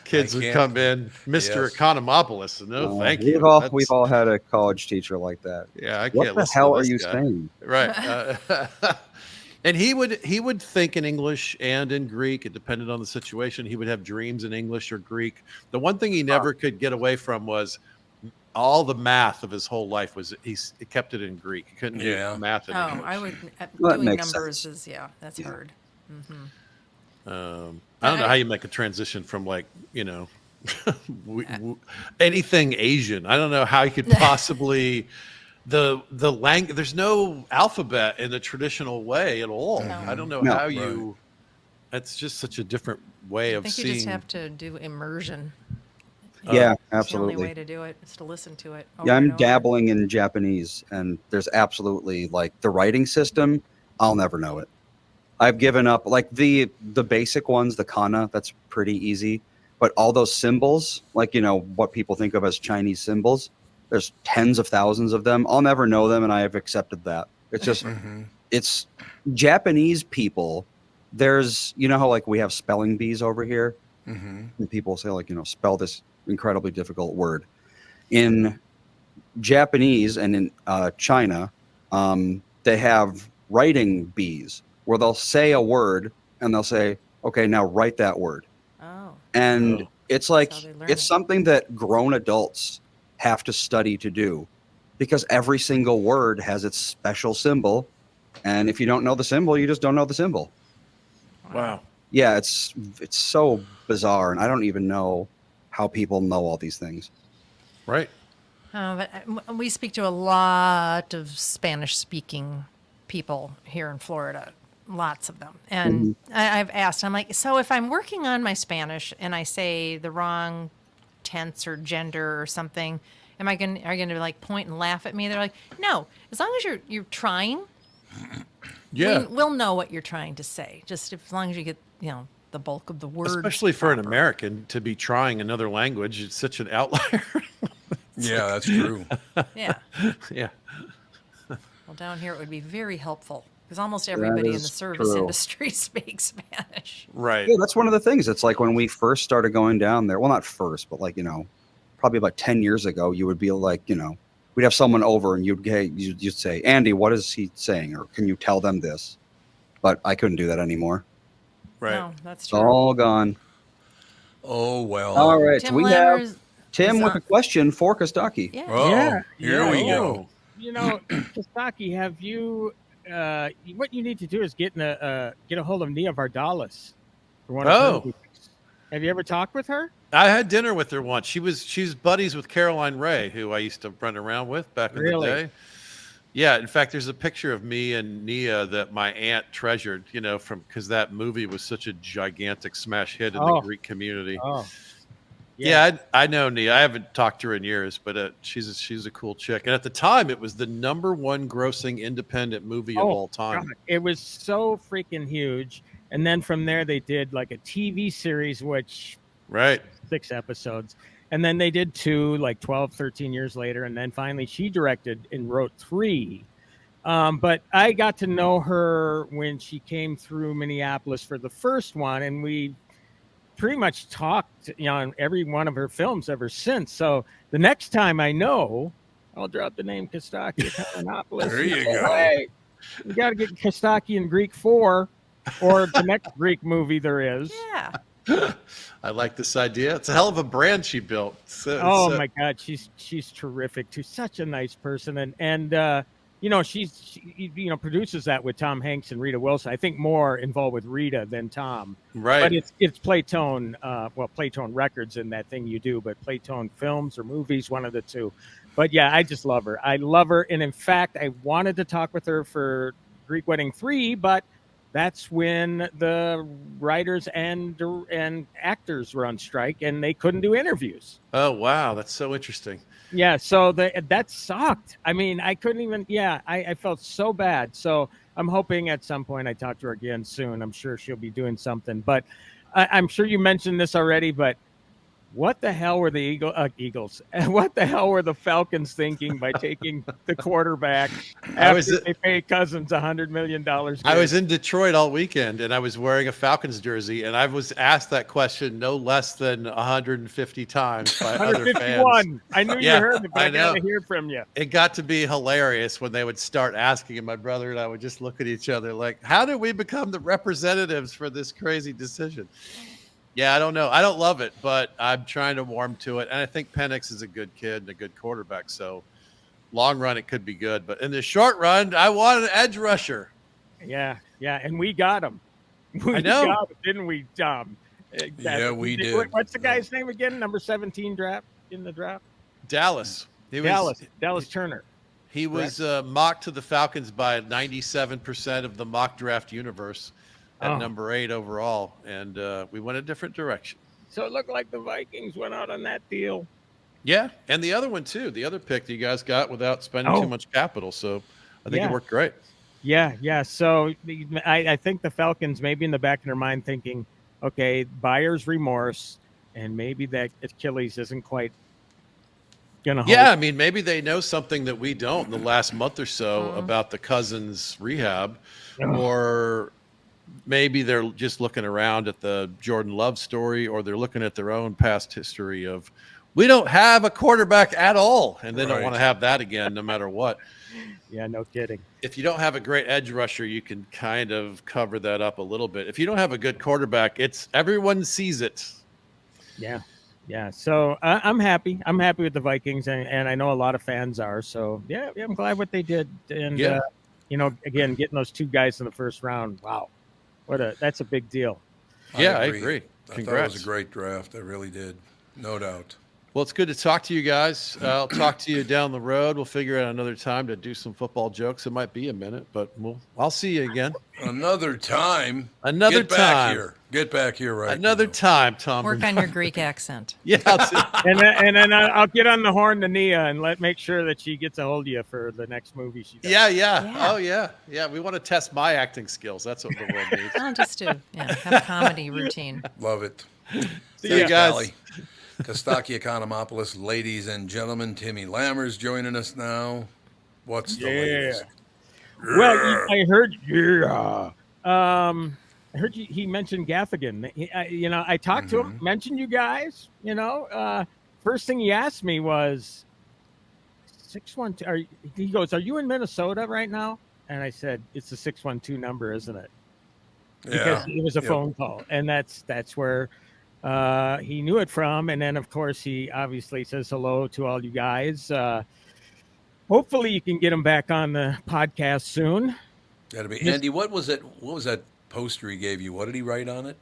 Kids would can't- come in, Mr. Yes. Economopoulos. No, thank you. We've all had a college teacher like that. Yeah, I What can't the listen hell to are this you guy. saying? Right. And he would think in English and in Greek. It depended on the situation. He would have dreams in English or Greek. The one thing he never could get away from was all the math of his whole life was he kept it in Greek. He couldn't Yeah. do math in Oh, English. I would. Well, that Doing makes numbers sense. is that's hard. I don't know how you make a transition from like anything Asian. I don't know how you could possibly the language. There's no alphabet in the traditional way at all. No. I don't know No. how you. That's just such a different way I of think seeing. you just have to do immersion. Yeah, It's the only way absolutely. to do it is to listen to it. Yeah, over and I'm over. dabbling in Japanese, and there's absolutely like the writing system. I'll never know it. I've given up. Like the basic ones, the kana, that's pretty easy. But all those symbols, like what people think of as Chinese symbols, there's tens of thousands of them. I'll never know them, and I have accepted that. It's just it's Japanese people. There's how like we have spelling bees over here, and people say like spell this incredibly difficult word. In Japanese and in China, they have writing bees where they'll say a word and they'll say, okay, now write that word. Oh, And it's like, how they learn it's it. something that grown adults have to study to do because every single word has its special symbol. And if you don't know the symbol, you just don't know the symbol. Wow. Yeah, it's so bizarre. And I don't even know how people know all these things. Right. but we speak to a lot of Spanish-speaking people here in Florida. Lots of them. And I've asked, I'm like, so if I'm working on my Spanish and I say the wrong tense or gender or something, are you going to like point and laugh at me? They're like, no, as long as you're trying, Yeah. we'll know what you're trying to say. Just as long as you get, the bulk of the words. Especially for an proper. American to be trying another language, it's such an outlier. Yeah, that's true. Yeah. Yeah. Well, down here it would be very helpful because almost everybody in the is service true. industry speaks Spanish. Right. Yeah, that's one of the things. It's like when we first started going down there. Well, not first, but like probably about 10 years ago, you would be like, we'd have someone over and you'd say, Andy, what is he saying? Or can you tell them this? But I couldn't do that anymore. Right. No, that's It's true. all gone. Oh, well. All right, Tim so we Lammers have Tim is with on- a question for Kostaki. Yeah. Oh, Yeah, here yeah. we go. Oh. Kostaki, have you? What you need to do is get a hold of Nia Vardalos for one of her Oh. movies. Have you ever talked with her? I had dinner with her once. she's buddies with Caroline Ray, who I used to run around with back in Really? the day. Yeah, in fact, there's a picture of me and Nia that my aunt treasured, because that movie was such a gigantic smash hit in the Oh. Greek community. Oh, Yeah, I know Nia. I haven't talked to her in years, but she's a cool chick. And at the time, it was the #1 grossing independent movie of all time. God, it was so freaking huge. And then from there, they did like a TV series, which Right. 6 episodes. And then they did 2, like 12, 13 years later. And then finally she directed and wrote 3. But I got to know her when she came through Minneapolis for the first one. And we pretty much talked on every one of her films ever since. So the next time I know, I'll drop the name Costaki of Minneapolis. There you go. Hey, we got to get Costaki in Greek 4 or the next Greek movie there is. Yeah. I like this idea. It's a hell of a brand she built. Oh my God, she's terrific too. Such a nice person, and you know she produces that with Tom Hanks and Rita Wilson. I think more involved with Rita than Tom. Right. But it's Playtone, Playtone Records in that thing you do, but Playtone Films or movies, one of the two. But yeah, I just love her. I love her, and in fact, I wanted to talk with her for Greek Wedding 3, but that's when the writers and actors were on strike and they couldn't do interviews. Oh wow, that's so interesting. Yeah, so that sucked. I mean, I couldn't even. Yeah, I felt so bad. So I'm hoping at some point I talk to her again soon. I'm sure she'll be doing something. But I'm sure you mentioned this already. But what the hell were the Eagles? What the hell were the Falcons thinking by taking the quarterback after they paid Cousins $100 million? I was in Detroit all weekend, and I was wearing a Falcons jersey, and I was asked that question no less than 150 times by other fans. I knew you heard it, but I got to hear from you. It got to be hilarious when they would start asking, and my brother and I would just look at each other like, how did we become the representatives for this crazy decision? Yeah, I don't know. I don't love it, but I'm trying to warm to it. And I think Penix is a good kid and a good quarterback. So long run, it could be good. But in the short run, I want an edge rusher. Yeah. And we got him. I know. Got him, didn't we, Tom? Yeah, we did. What's the guy's name again? Number 17 in the draft? Dallas. Dallas Turner. He was mocked to the Falcons by 97% of the mock draft universe. At number 8 overall, and we went a different direction. So it looked like the Vikings went out on that deal. Yeah, and the other one too. The other pick that you guys got without spending too much capital. So I think it worked great. Yeah. So I think the Falcons maybe in the back of their mind thinking, okay, buyer's remorse, and maybe that Achilles isn't quite gonna hold. Yeah, I mean, maybe they know something that we don't in the last month or so about the Cousins rehab, or maybe they're just looking around at the Jordan Love story, or they're looking at their own past history of, we don't have a quarterback at all, and they don't want to have that again no matter what. Yeah, no kidding. If you don't have a great edge rusher, you can kind of cover that up a little bit. If you don't have a good quarterback, everyone sees it. Yeah. So I'm happy. I'm happy with the Vikings, and I know a lot of fans are. So yeah, I'm glad what they did. And again, getting those 2 guys in the first round. Wow. That's a big deal. Yeah, I agree. I thought it was a great draft. I really did. No doubt. Well, it's good to talk to you guys. I'll talk to you down the road. We'll figure out another time to do some football jokes. It might be a minute, but I'll see you again. Another time. Another time. Get back here right Another now. Time, Tom. Work on your Greek accent. Yeah. and then I'll get on the horn to Nia and make sure that she gets a hold of you for the next movie she does. Yeah. Oh, yeah. We want to test my acting skills. That's what the world needs. I'll just have a comedy routine. Love it. See you guys. Callie. Costaki Economopoulos, ladies and gentlemen. Timmy Lammer's joining us now. What's the latest? Well, I heard I heard he mentioned Gaffigan. I talked to him, mentioned you guys. First thing he asked me was 612. He goes, "Are you in Minnesota right now?" And I said, "It's the 612 number, isn't it?" Because it was a phone call, and that's where he knew it from. And then, of course, he obviously says hello to all you guys. Hopefully, you can get him back on the podcast soon. That'll be Andy. What was it? What was that poster he gave you? What did he write on it?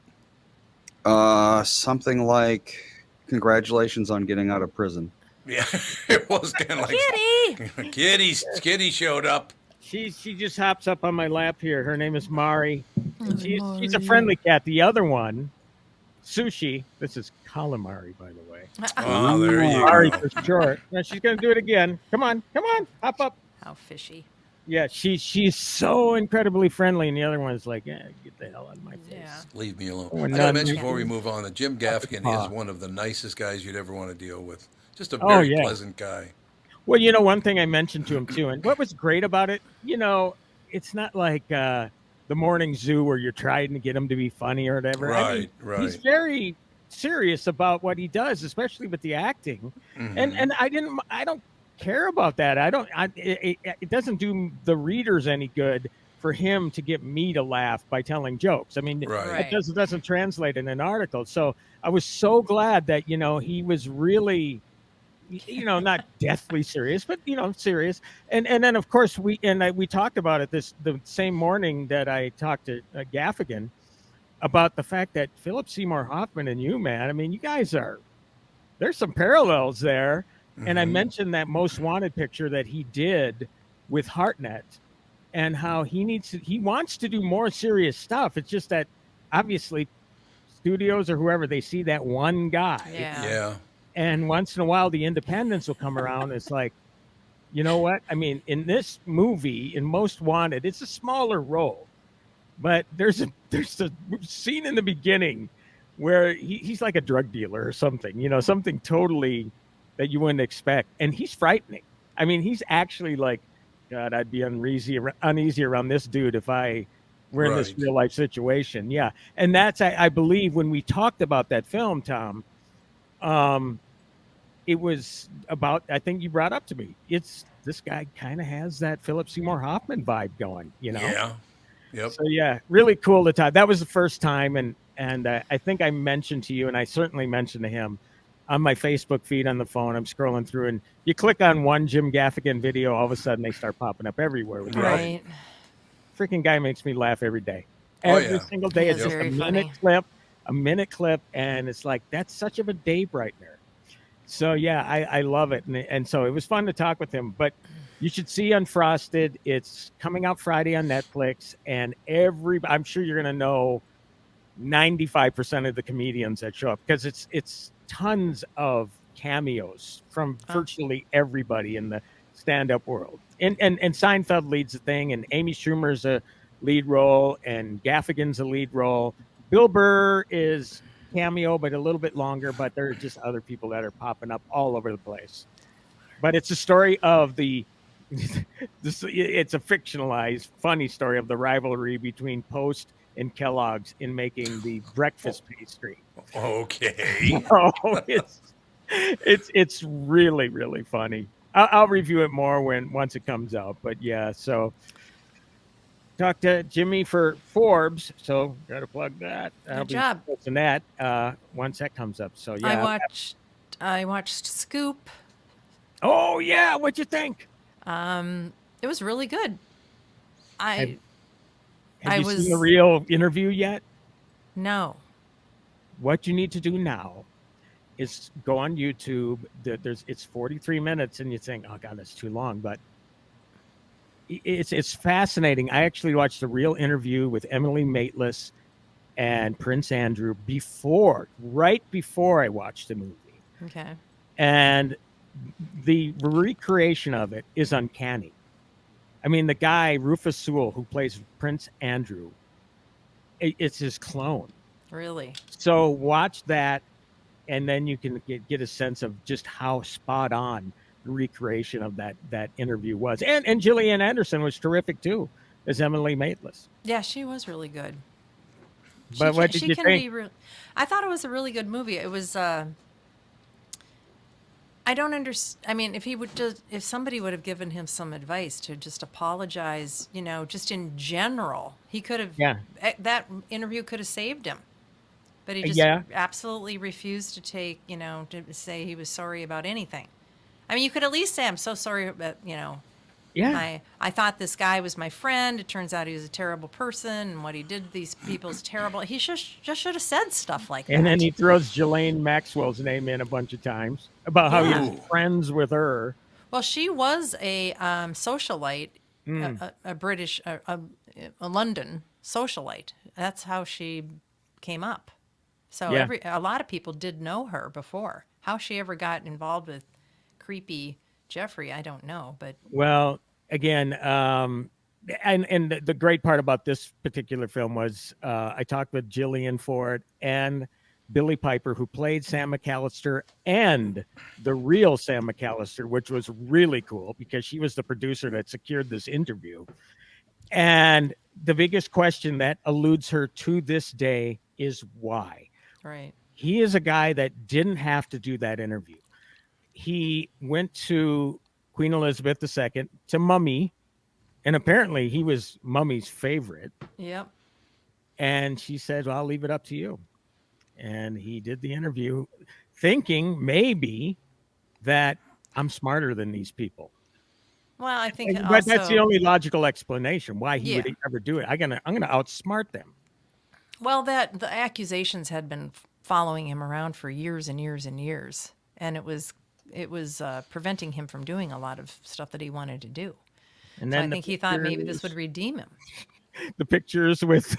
Something like, "Congratulations on getting out of prison." Yeah, it was kind of like Kitty showed up. She just hops up on my lap here. Her name is Mari. She's a friendly cat. The other one, Sushi. This is calamari, by the way. Oh, there you Mari go. for short. Now she's gonna do it again. Come on, hop up. How fishy. Yeah, she's so incredibly friendly, and the other one's like, get the hell out of my face. Yeah. Leave me alone. We're I gotta not- mention before we move on that Jim Gaffigan is one of the nicest guys you'd ever want to deal with. Just a Oh, very yeah. pleasant guy. Well, one thing I mentioned to him too, and what was great about it, it's not like the morning zoo where you're trying to get him to be funny or whatever. Right. He's very serious about what he does, especially with the acting. And I don't care about that. It doesn't do the readers any good for him to get me to laugh by telling jokes. I mean, Right. it doesn't translate in an article. So I was so glad that, he was really, not deathly serious, but, serious. And then of course we talked about it the same morning that I talked to Gaffigan about the fact that Philip Seymour Hoffman and you, man, I mean, you guys there's some parallels there. And I mentioned that Most Wanted picture that he did with Hartnett, and how he wants to do more serious stuff. It's just that obviously studios or whoever, they see that one guy. Yeah. And once in a while the independents will come around. It's like, you know what? I mean, in this movie, in Most Wanted, it's a smaller role, but there's a scene in the beginning where he's like a drug dealer or something, something totally that you wouldn't expect. And he's frightening. I mean, he's actually like, God, I'd be uneasy around this dude if I were in this Right. real life situation. Yeah. And that's, I believe, when we talked about that film, Tom, it was about, I think you brought up to me, this guy kind of has that Philip Seymour Hoffman vibe going, Yeah. Yep. So yeah, really cool to talk. That was the first time, and I think I mentioned to you, and I certainly mentioned to him on my Facebook feed on the phone. I'm scrolling through, and you click on one Jim Gaffigan video, all of a sudden they start popping up everywhere. With Right. Freaking guy makes me laugh every day. Oh, Every yeah. single day. He It's is just very a minute clip, and it's like, that's such of a day brightener. So yeah, I love it, and so it was fun to talk with him. But you should see Unfrosted. It's coming out Friday on Netflix, and I'm sure you're gonna know 95% of the comedians that show up, because it's tons of cameos from virtually everybody in the stand-up world. And Seinfeld leads the thing, and Amy Schumer's a lead role, and Gaffigan's a lead role. Bill Burr is cameo, but a little bit longer, but there are just other people that are popping up all over the place. But it's a story of it's a fictionalized, funny story of the rivalry between Post and Kellogg's in making the breakfast pastry. Okay. Oh, it's really, really funny. I'll review it more once it comes out. But yeah, so talked to Jimmy for Forbes, so got to plug that. I'll Good job. be posting that once that comes up. So yeah. I watched Scoop. Oh yeah, what'd you think? It was really good. Have you seen the real interview yet? No. What you need to do now is go on YouTube. It's 43 minutes, and you think, oh God, that's too long, but it's fascinating. I actually watched the real interview with Emily Maitlis and Prince Andrew right before I watched the movie. Okay. And the recreation of it is uncanny. I mean, the guy, Rufus Sewell, who plays Prince Andrew, it's his clone. Really? So watch that, and then you can get a sense of just how spot on the recreation of that interview was. And Gillian Anderson was terrific too, as Emily Maitlis. Yeah, she was really good. But what did you think? I thought it was a really good movie. It was. I don't understand. I mean, if somebody would have given him some advice to just apologize, just in general, he could have. Yeah. That interview could have saved him, but he just absolutely refused to to say he was sorry about anything. I mean, you could at least say, "I'm so sorry," but Yeah. I thought this guy was my friend. It turns out he was a terrible person, and what he did to these people is terrible. He just should have said stuff like that. And then he throws Ghislaine Maxwell's name in a bunch of times about how he was friends with her. Well, she was a socialite, a British, a London socialite. That's how she came up. So a lot of people did know her before. How she ever got involved with creepy Jeffrey, I don't know, but well, again, and the great part about this particular film was I talked with Gillian Ford and Billy Piper, who played Sam McAllister and the real Sam McAllister, which was really cool because she was the producer that secured this interview. And the biggest question that eludes her to this day is why. Right. He is a guy that didn't have to do that interview. He went to Queen Elizabeth II, to Mummy, And apparently he was Mummy's favorite. Yep. And she said, well, I'll leave it up to you. And he did the interview thinking maybe that I'm smarter than these people. Well, I think But that's the also, only logical explanation why he Yeah. would ever do it. I'm gonna outsmart them. well, that the accusations had been following him around for years and years and years, and it was preventing him from doing a lot of stuff that he wanted to do. And So I then think he thought maybe this would redeem him. the pictures with,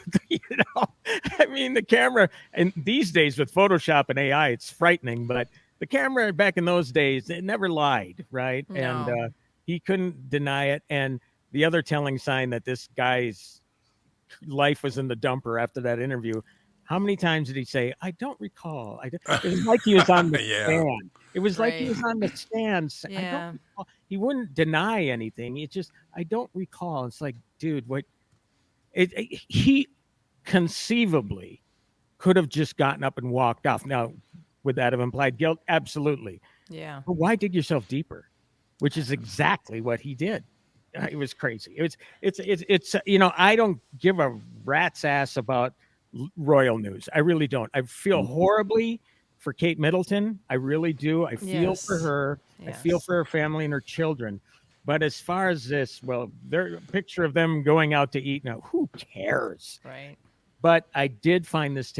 I mean, the camera. And these days with Photoshop and AI, it's frightening. But the camera back in those days, it never lied, right? And No. he couldn't deny it. And the other telling sign that this guy's life was in the dumper after that interview. How many times did he say, "I don't recall"? It was like he was on the Yeah. stand. It was like he Right. was on the stand. I Yeah. don't recall. He wouldn't deny anything. It just, I don't recall. It's like, dude, what? He conceivably could have just gotten up and walked off. Now, would that have implied guilt? Absolutely. Yeah. But why dig yourself deeper? Which is exactly what he did. It was crazy. It's I don't give a rat's ass about royal news. I really don't. I feel horribly for Kate Middleton. I really do. I feel for Yes. her. I feel Yes. for her family and her children. But as far as this, well, there's a picture of them going out to eat. Now, who cares? Right. But I did find this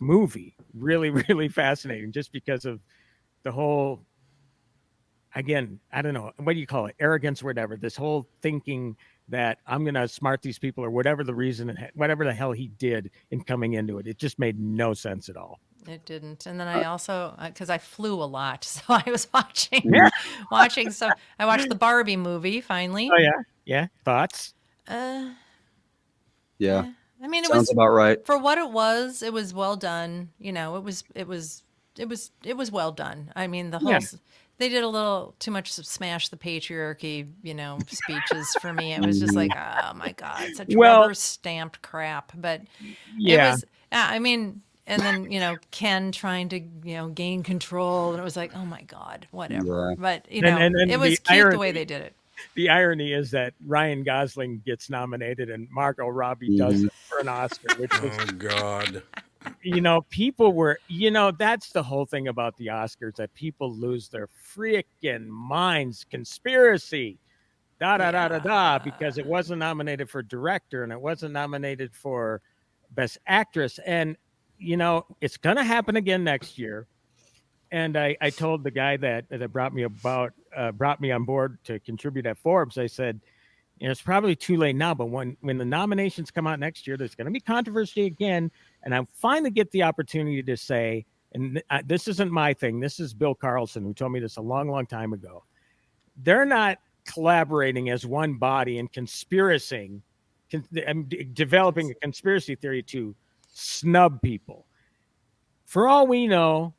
movie really, really fascinating just because of the whole, again, I don't know, what do you call it? Arrogance, or whatever. This whole thinking that I'm going to smart these people, or whatever the reason, whatever the hell he did in coming into it. It just made no sense at all. It didn't. And then I also, because I flew a lot, so I was watching, Yeah. watching. So I watched the Barbie movie finally. Oh, yeah. Yeah. Thoughts? Uh, Yeah, I mean, it sounds was about right. for what it was. It was well done. It was well done. I mean, the whole Yeah. they did a little too much smash the patriarchy, speeches for me. It was just like, oh my god, such Well- rubber stamped crap. But Yeah. it was. I mean, and then Ken trying to gain control, and it was like, oh my god, whatever. Yeah. But And it was the cute the irony- way they did it. The irony is that Ryan Gosling gets nominated and Margot Robbie doesn't for an Oscar, which was, Oh God. people were, that's the whole thing about the Oscars, that people lose their freaking minds. Conspiracy, because it wasn't nominated for director and it wasn't nominated for best actress. And, it's going to happen again next year. And I told the guy that brought me on board to contribute at Forbes, I said, it's probably too late now, but when the nominations come out next year, there's going to be controversy again. And I finally get the opportunity to say, and this isn't my thing, this is Bill Carlson, who told me this a long, long time ago. They're not collaborating as one body and developing a conspiracy theory to snub people. For all we know,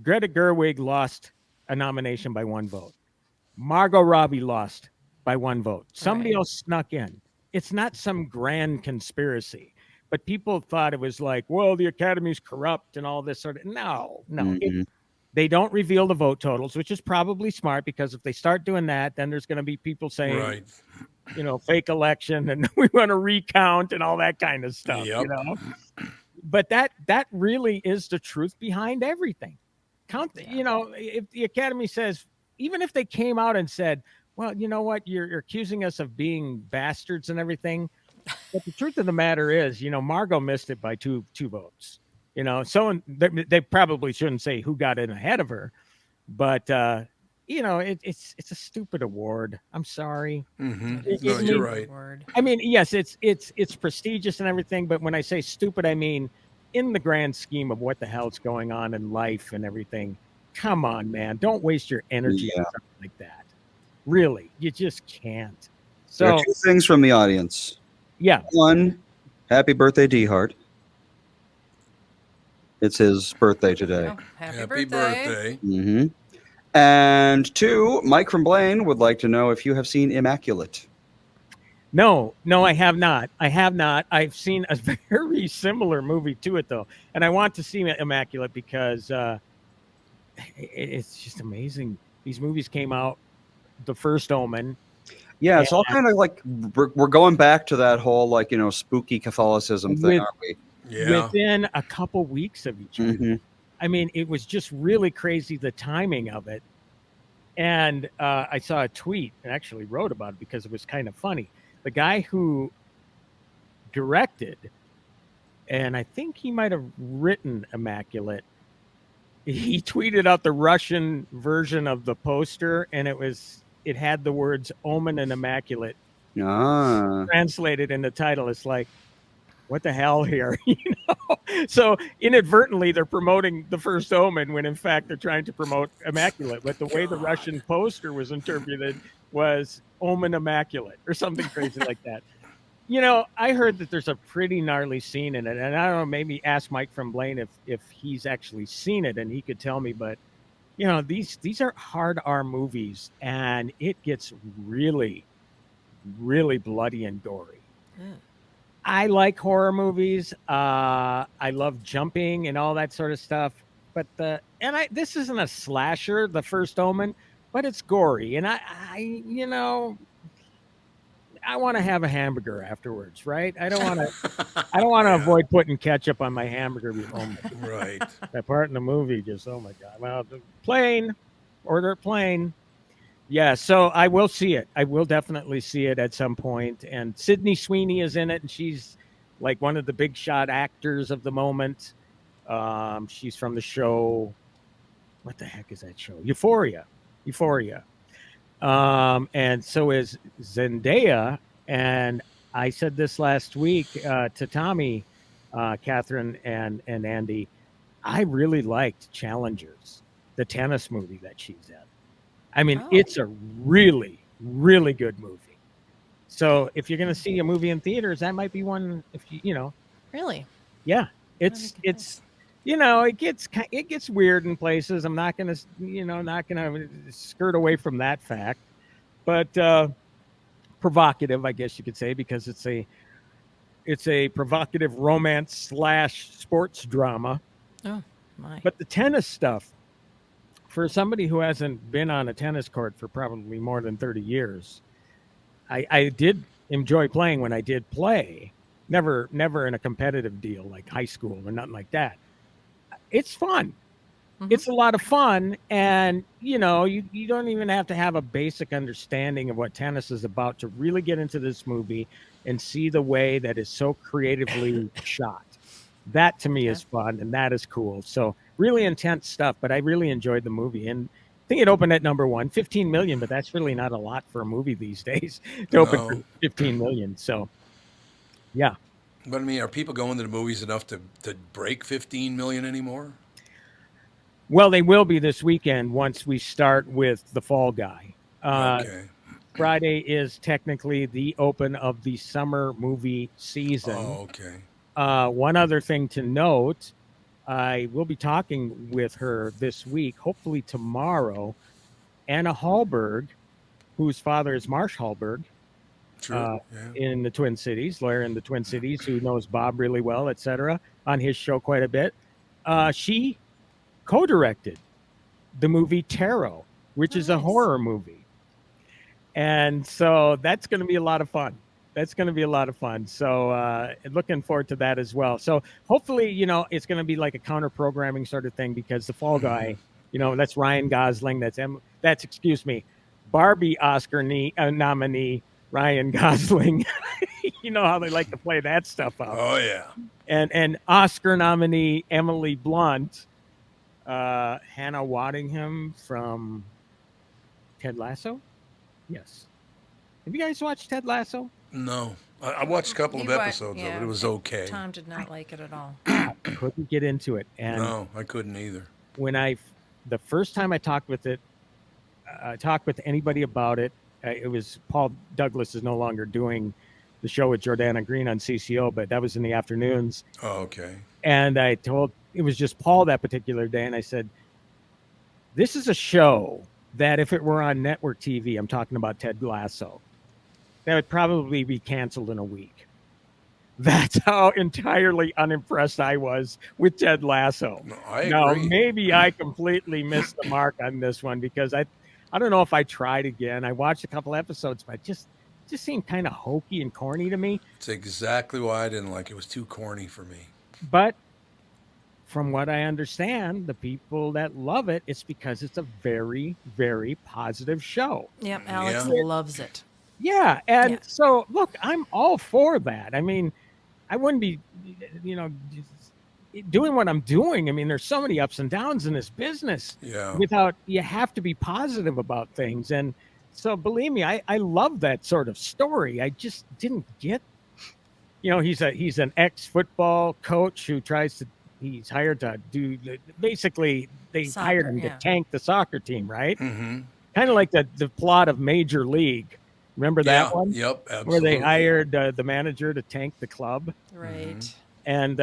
Greta Gerwig lost a nomination by one vote. Margot Robbie lost by one vote. Somebody Right. else snuck in. It's not some grand conspiracy, but people thought it was like, well, the Academy's corrupt and all this sort of. No. They don't reveal the vote totals, which is probably smart, because if they start doing that, then there's going to be people saying, Right. fake election and we want to recount and all that kind of stuff. Yep. But that really is the truth behind everything. If the Academy says, even if they came out and said, well, you know what, you're accusing us of being bastards and everything, but the truth of the matter is, Margot missed it by two votes. So they probably shouldn't say who got in ahead of her, but it's a stupid award. I'm sorry. Mm-hmm. It- No, it you're means- right. Word. I mean, yes, it's prestigious and everything, but when I say stupid, I mean in the grand scheme of what the hell's going on in life and everything. Come on, man, don't waste your energy on something like that. Really, you just can't. There So are two things from the audience. yeah, One, happy birthday, D Hart. It's his birthday today. Oh, happy Happy birthday. hmm And two, Mike from Blaine would like to know if you have seen Immaculate. no, I have not. I've seen a very similar movie to it though, and I want to see Immaculate because it's just amazing. These movies came out. The First Omen. Yeah, it's all kind of like we're going back to that whole like spooky Catholicism thing, With- aren't we? Yeah. Within a couple weeks of each other. Mhm. I mean, it was just really crazy, the timing of it. And I saw a tweet and actually wrote about it because it was kind of funny. The guy who directed, and I think he might have written Immaculate, he tweeted out the Russian version of the poster, and it had the words Omen and Immaculate Ah, translated in the title. It's like, what the hell here? So inadvertently they're promoting the first Omen when in fact they're trying to promote Immaculate. But the way the Russian poster was interpreted was Omen Immaculate or something crazy like that. I heard that there's a pretty gnarly scene in it, and I don't know, maybe ask Mike from Blaine if he's actually seen it and he could tell me. But these are hard R movies, and it gets really, really bloody and gory. I like horror movies. I love jumping and all that sort of stuff. But this isn't a slasher, the first Omen, but it's gory, and I want to have a hamburger afterwards, right? I don't want to avoid putting ketchup on my hamburger before Right. that part in the movie. Just, oh my God. Well, order it plain. Yeah, so I will see it. I will definitely see it at some point. And Sydney Sweeney is in it, and she's like one of the big shot actors of the moment. She's from the show. What the heck is that show? Euphoria. And so is Zendaya. And I said this last week to Tommy, Catherine, and Andy. I really liked Challengers, the tennis movie that she's in. I mean, It's a really, really good movie. So if you're going to see a movie in theaters, that might be one. Really? Yeah, it's it gets weird in places. I'm not going to skirt away from that fact, but provocative, I guess you could say, because it's a provocative romance / sports drama. Oh my! But the tennis stuff, for somebody who hasn't been on a tennis court for probably more than 30 years, I did enjoy playing when I did play. Never in a competitive deal like high school or nothing like that. It's fun. Mm-hmm. It's a lot of fun. And, you don't even have to have a basic understanding of what tennis is about to really get into this movie and see the way that is so creatively shot. That to me is fun, and that is cool. So really intense stuff, but I really enjoyed the movie. And I think it opened at number 1, 15 million, but that's really not a lot for a movie these days to open for 15 million. So, yeah. But I mean, are people going to the movies enough to break 15 million anymore? Well, they will be this weekend once we start with The Fall Guy. Okay. Friday is technically the open of the summer movie season. Oh, okay. One other thing to note, I will be talking with her this week, hopefully tomorrow. Anna Hallberg, whose father is Marsh Hallberg, in the Twin Cities, lawyer in the Twin Cities, who knows Bob really well, etc., on his show quite a bit. She co-directed the movie Tarot, which is a horror movie. And so that's going to be a lot of fun. So looking forward to that as well. So hopefully, it's going to be like a counter programming sort of thing, because The Fall Guy, that's Ryan Gosling. That's Barbie Oscar nominee Ryan Gosling. You know how they like to play that stuff up. Oh yeah. And Oscar nominee Emily Blunt, Hannah Waddingham from Ted Lasso. Yes. Have you guys watched Ted Lasso? No. I watched a couple of episodes of it. It was okay. Tom did not like it at all. Couldn't get into it. And no, I couldn't either. When the first time I talked with anybody about it, it was Paul Douglas is no longer doing the show with Jordana Green on CCO, but that was in the afternoons. Oh, okay. And it was just Paul that particular day. And I said, this is a show that if it were on network TV, I'm talking about Ted Lasso, that would probably be canceled in a week. That's how entirely unimpressed I was with Ted Lasso. No, I agree. Now, maybe I completely missed the mark on this one, because I don't know if I tried again. I watched a couple episodes, but it just seemed kind of hokey and corny to me. It's exactly why I didn't like it. It was too corny for me. But from what I understand, the people that love it, it's because it's a very, very positive show. Yep, Alex Yeah. loves it. Yeah. And Yeah. so, look, I'm all for that. I mean, I wouldn't be, you know, doing what I'm doing. I mean, there's so many ups and downs in this business. Yeah. You have to be positive about things. And so, believe me, I love that sort of story. I just didn't get, he's an ex-football coach who he's hired to do, basically, they Soccer, hired him yeah. to tank the soccer team, right? Mm-hmm. Kind of like the plot of Major League. Remember that one? Yep. Absolutely. Where they hired the manager to tank the club. Right. And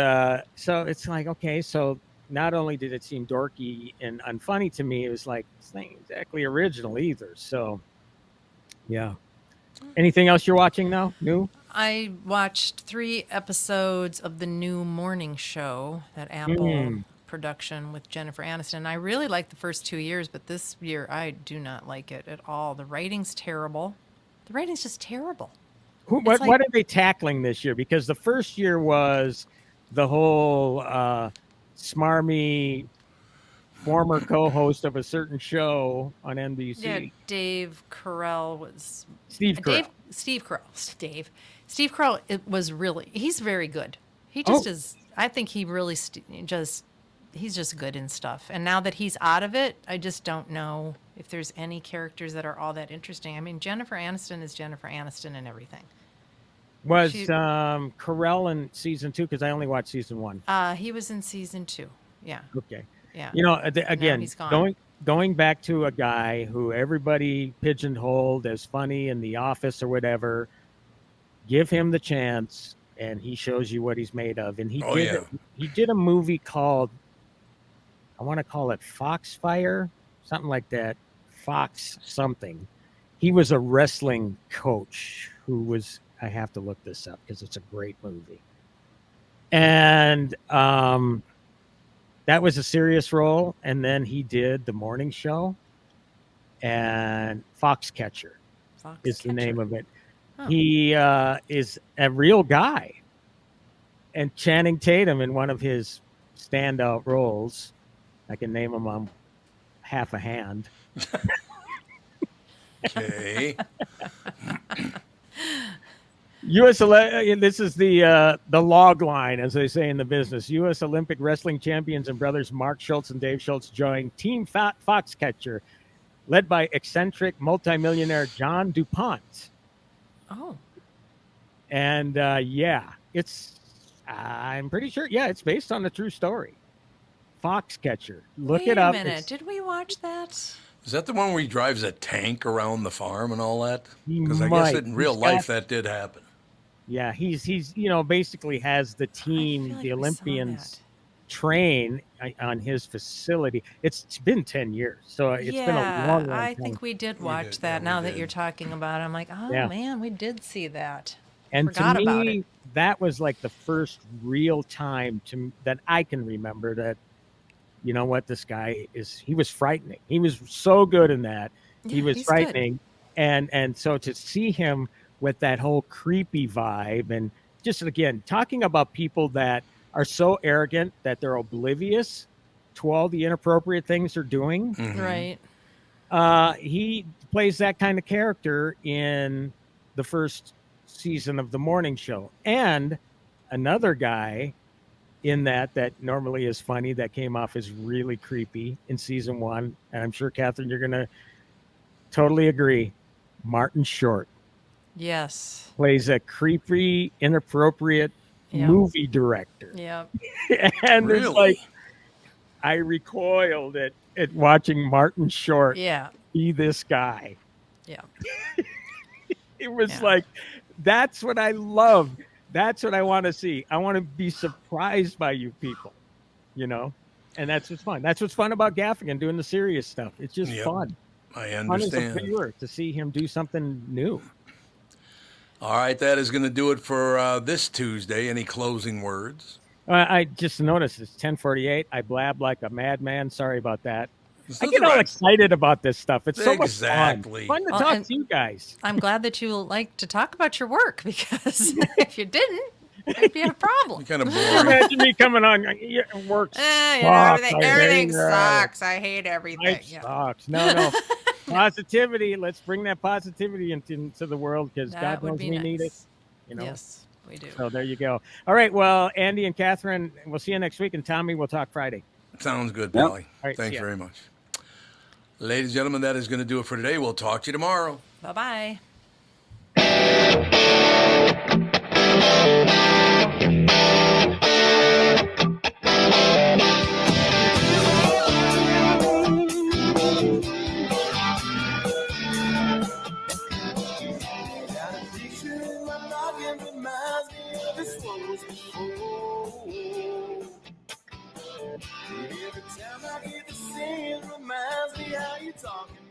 so it's like, okay, so not only did it seem dorky and unfunny to me, it was like, it's not exactly original either. So, yeah. Anything else you're watching now? New? I watched 3 episodes of the new morning show, that Apple production with Jennifer Aniston. I really liked the first 2 years, but this year I do not like it at all. The writing's terrible. The writing's just terrible. What like- are they tackling this year? Because the first year was the whole smarmy former co-host of a certain show on NBC. Yeah, Dave Carell was Steve Carell. Steve Carell. Steve Carell. It was really. He's very good. He just is. I think he really he's just good in stuff. And now that he's out of it, I just don't know if there's any characters that are all that interesting. I mean, Jennifer Aniston is Jennifer Aniston and everything. Was Carell in season 2? Because I only watched season 1. He was in season 2. Yeah. Okay. Yeah. Again, he's gone. going back to a guy who everybody pigeonholed as funny in The Office or whatever, give him the chance, and he shows you what he's made of. And he did a movie called, I want to call it Foxfire, something like that. Fox something. He was a wrestling coach who was, I have to look this up because it's a great movie. And that was a serious role. And then he did the morning show, and Foxcatcher is the name of it. Oh. He is a real guy. And Channing Tatum, in one of his standout roles, I can name him on half a hand. Okay. This is the log line, as they say in the business. U.S. Olympic wrestling champions and brothers Mark Schultz and Dave Schultz join Team Foxcatcher, led by eccentric multimillionaire John DuPont. Oh. And I'm pretty sure, it's based on a true story. Foxcatcher. Look it up. Wait a minute. Did we watch that? Is that the one where he drives a tank around the farm and all that? He Because I guess might. in real He's life got- that did happen. Yeah, he's basically has the I team, feel like the we saw Olympians, that. train on his facility. It's been 10 years, so it's been a long I time. think we did We watch did, that. yeah, Now we that did. you're talking about it, I'm like, oh Yeah. man, we did see that. And forgot to about me, it. that was like the first real time that I can remember that, you know what, this guy he was frightening. He was so good in that. He Yeah, was he's frightening. And so to see him with that whole creepy vibe, and just again, talking about people that are so arrogant that they're oblivious to all the inappropriate things they're doing. good. Right. He plays that kind of character in the first season of the morning show. And another guy in that normally is funny, that came off as really creepy in season 1. And I'm sure, Catherine, you're going to totally agree. Martin Short Yes. plays a creepy, inappropriate Yeah. movie director. Yep. And Really? it's like, I recoiled at watching Martin Short Yeah. be this guy. Yeah. It was Yeah. like, that's what I love. That's what I want to see. I want to be surprised by you people, and that's what's fun. That's what's fun about Gaffigan doing the serious stuff. It's just Yep. fun. I Fun as a understand. viewer to see him do something new. All right, that is going to do it for this Tuesday. Any closing words? I just noticed it's 10:48. I blab like a madman. Sorry about that. I get all excited about this stuff. It's so Exactly. much fun. Fun to talk to you guys. I'm glad that you like to talk about your work because if you didn't, there'd be a problem. Kind of boring. Imagine me coming on. Work everything sucks. I hate everything. Life sucks. No. Positivity. Let's bring that positivity into the world because God knows we need it. You know? Yes, we do. So there you go. All right. Well, Andy and Catherine, we'll see you next week. And Tommy, we'll talk Friday. Sounds good, Pally. Right, thanks very much. Ladies and gentlemen, that is going to do it for today. We'll talk to you tomorrow. Bye-bye. Every time I hear the same, reminds me how you talking.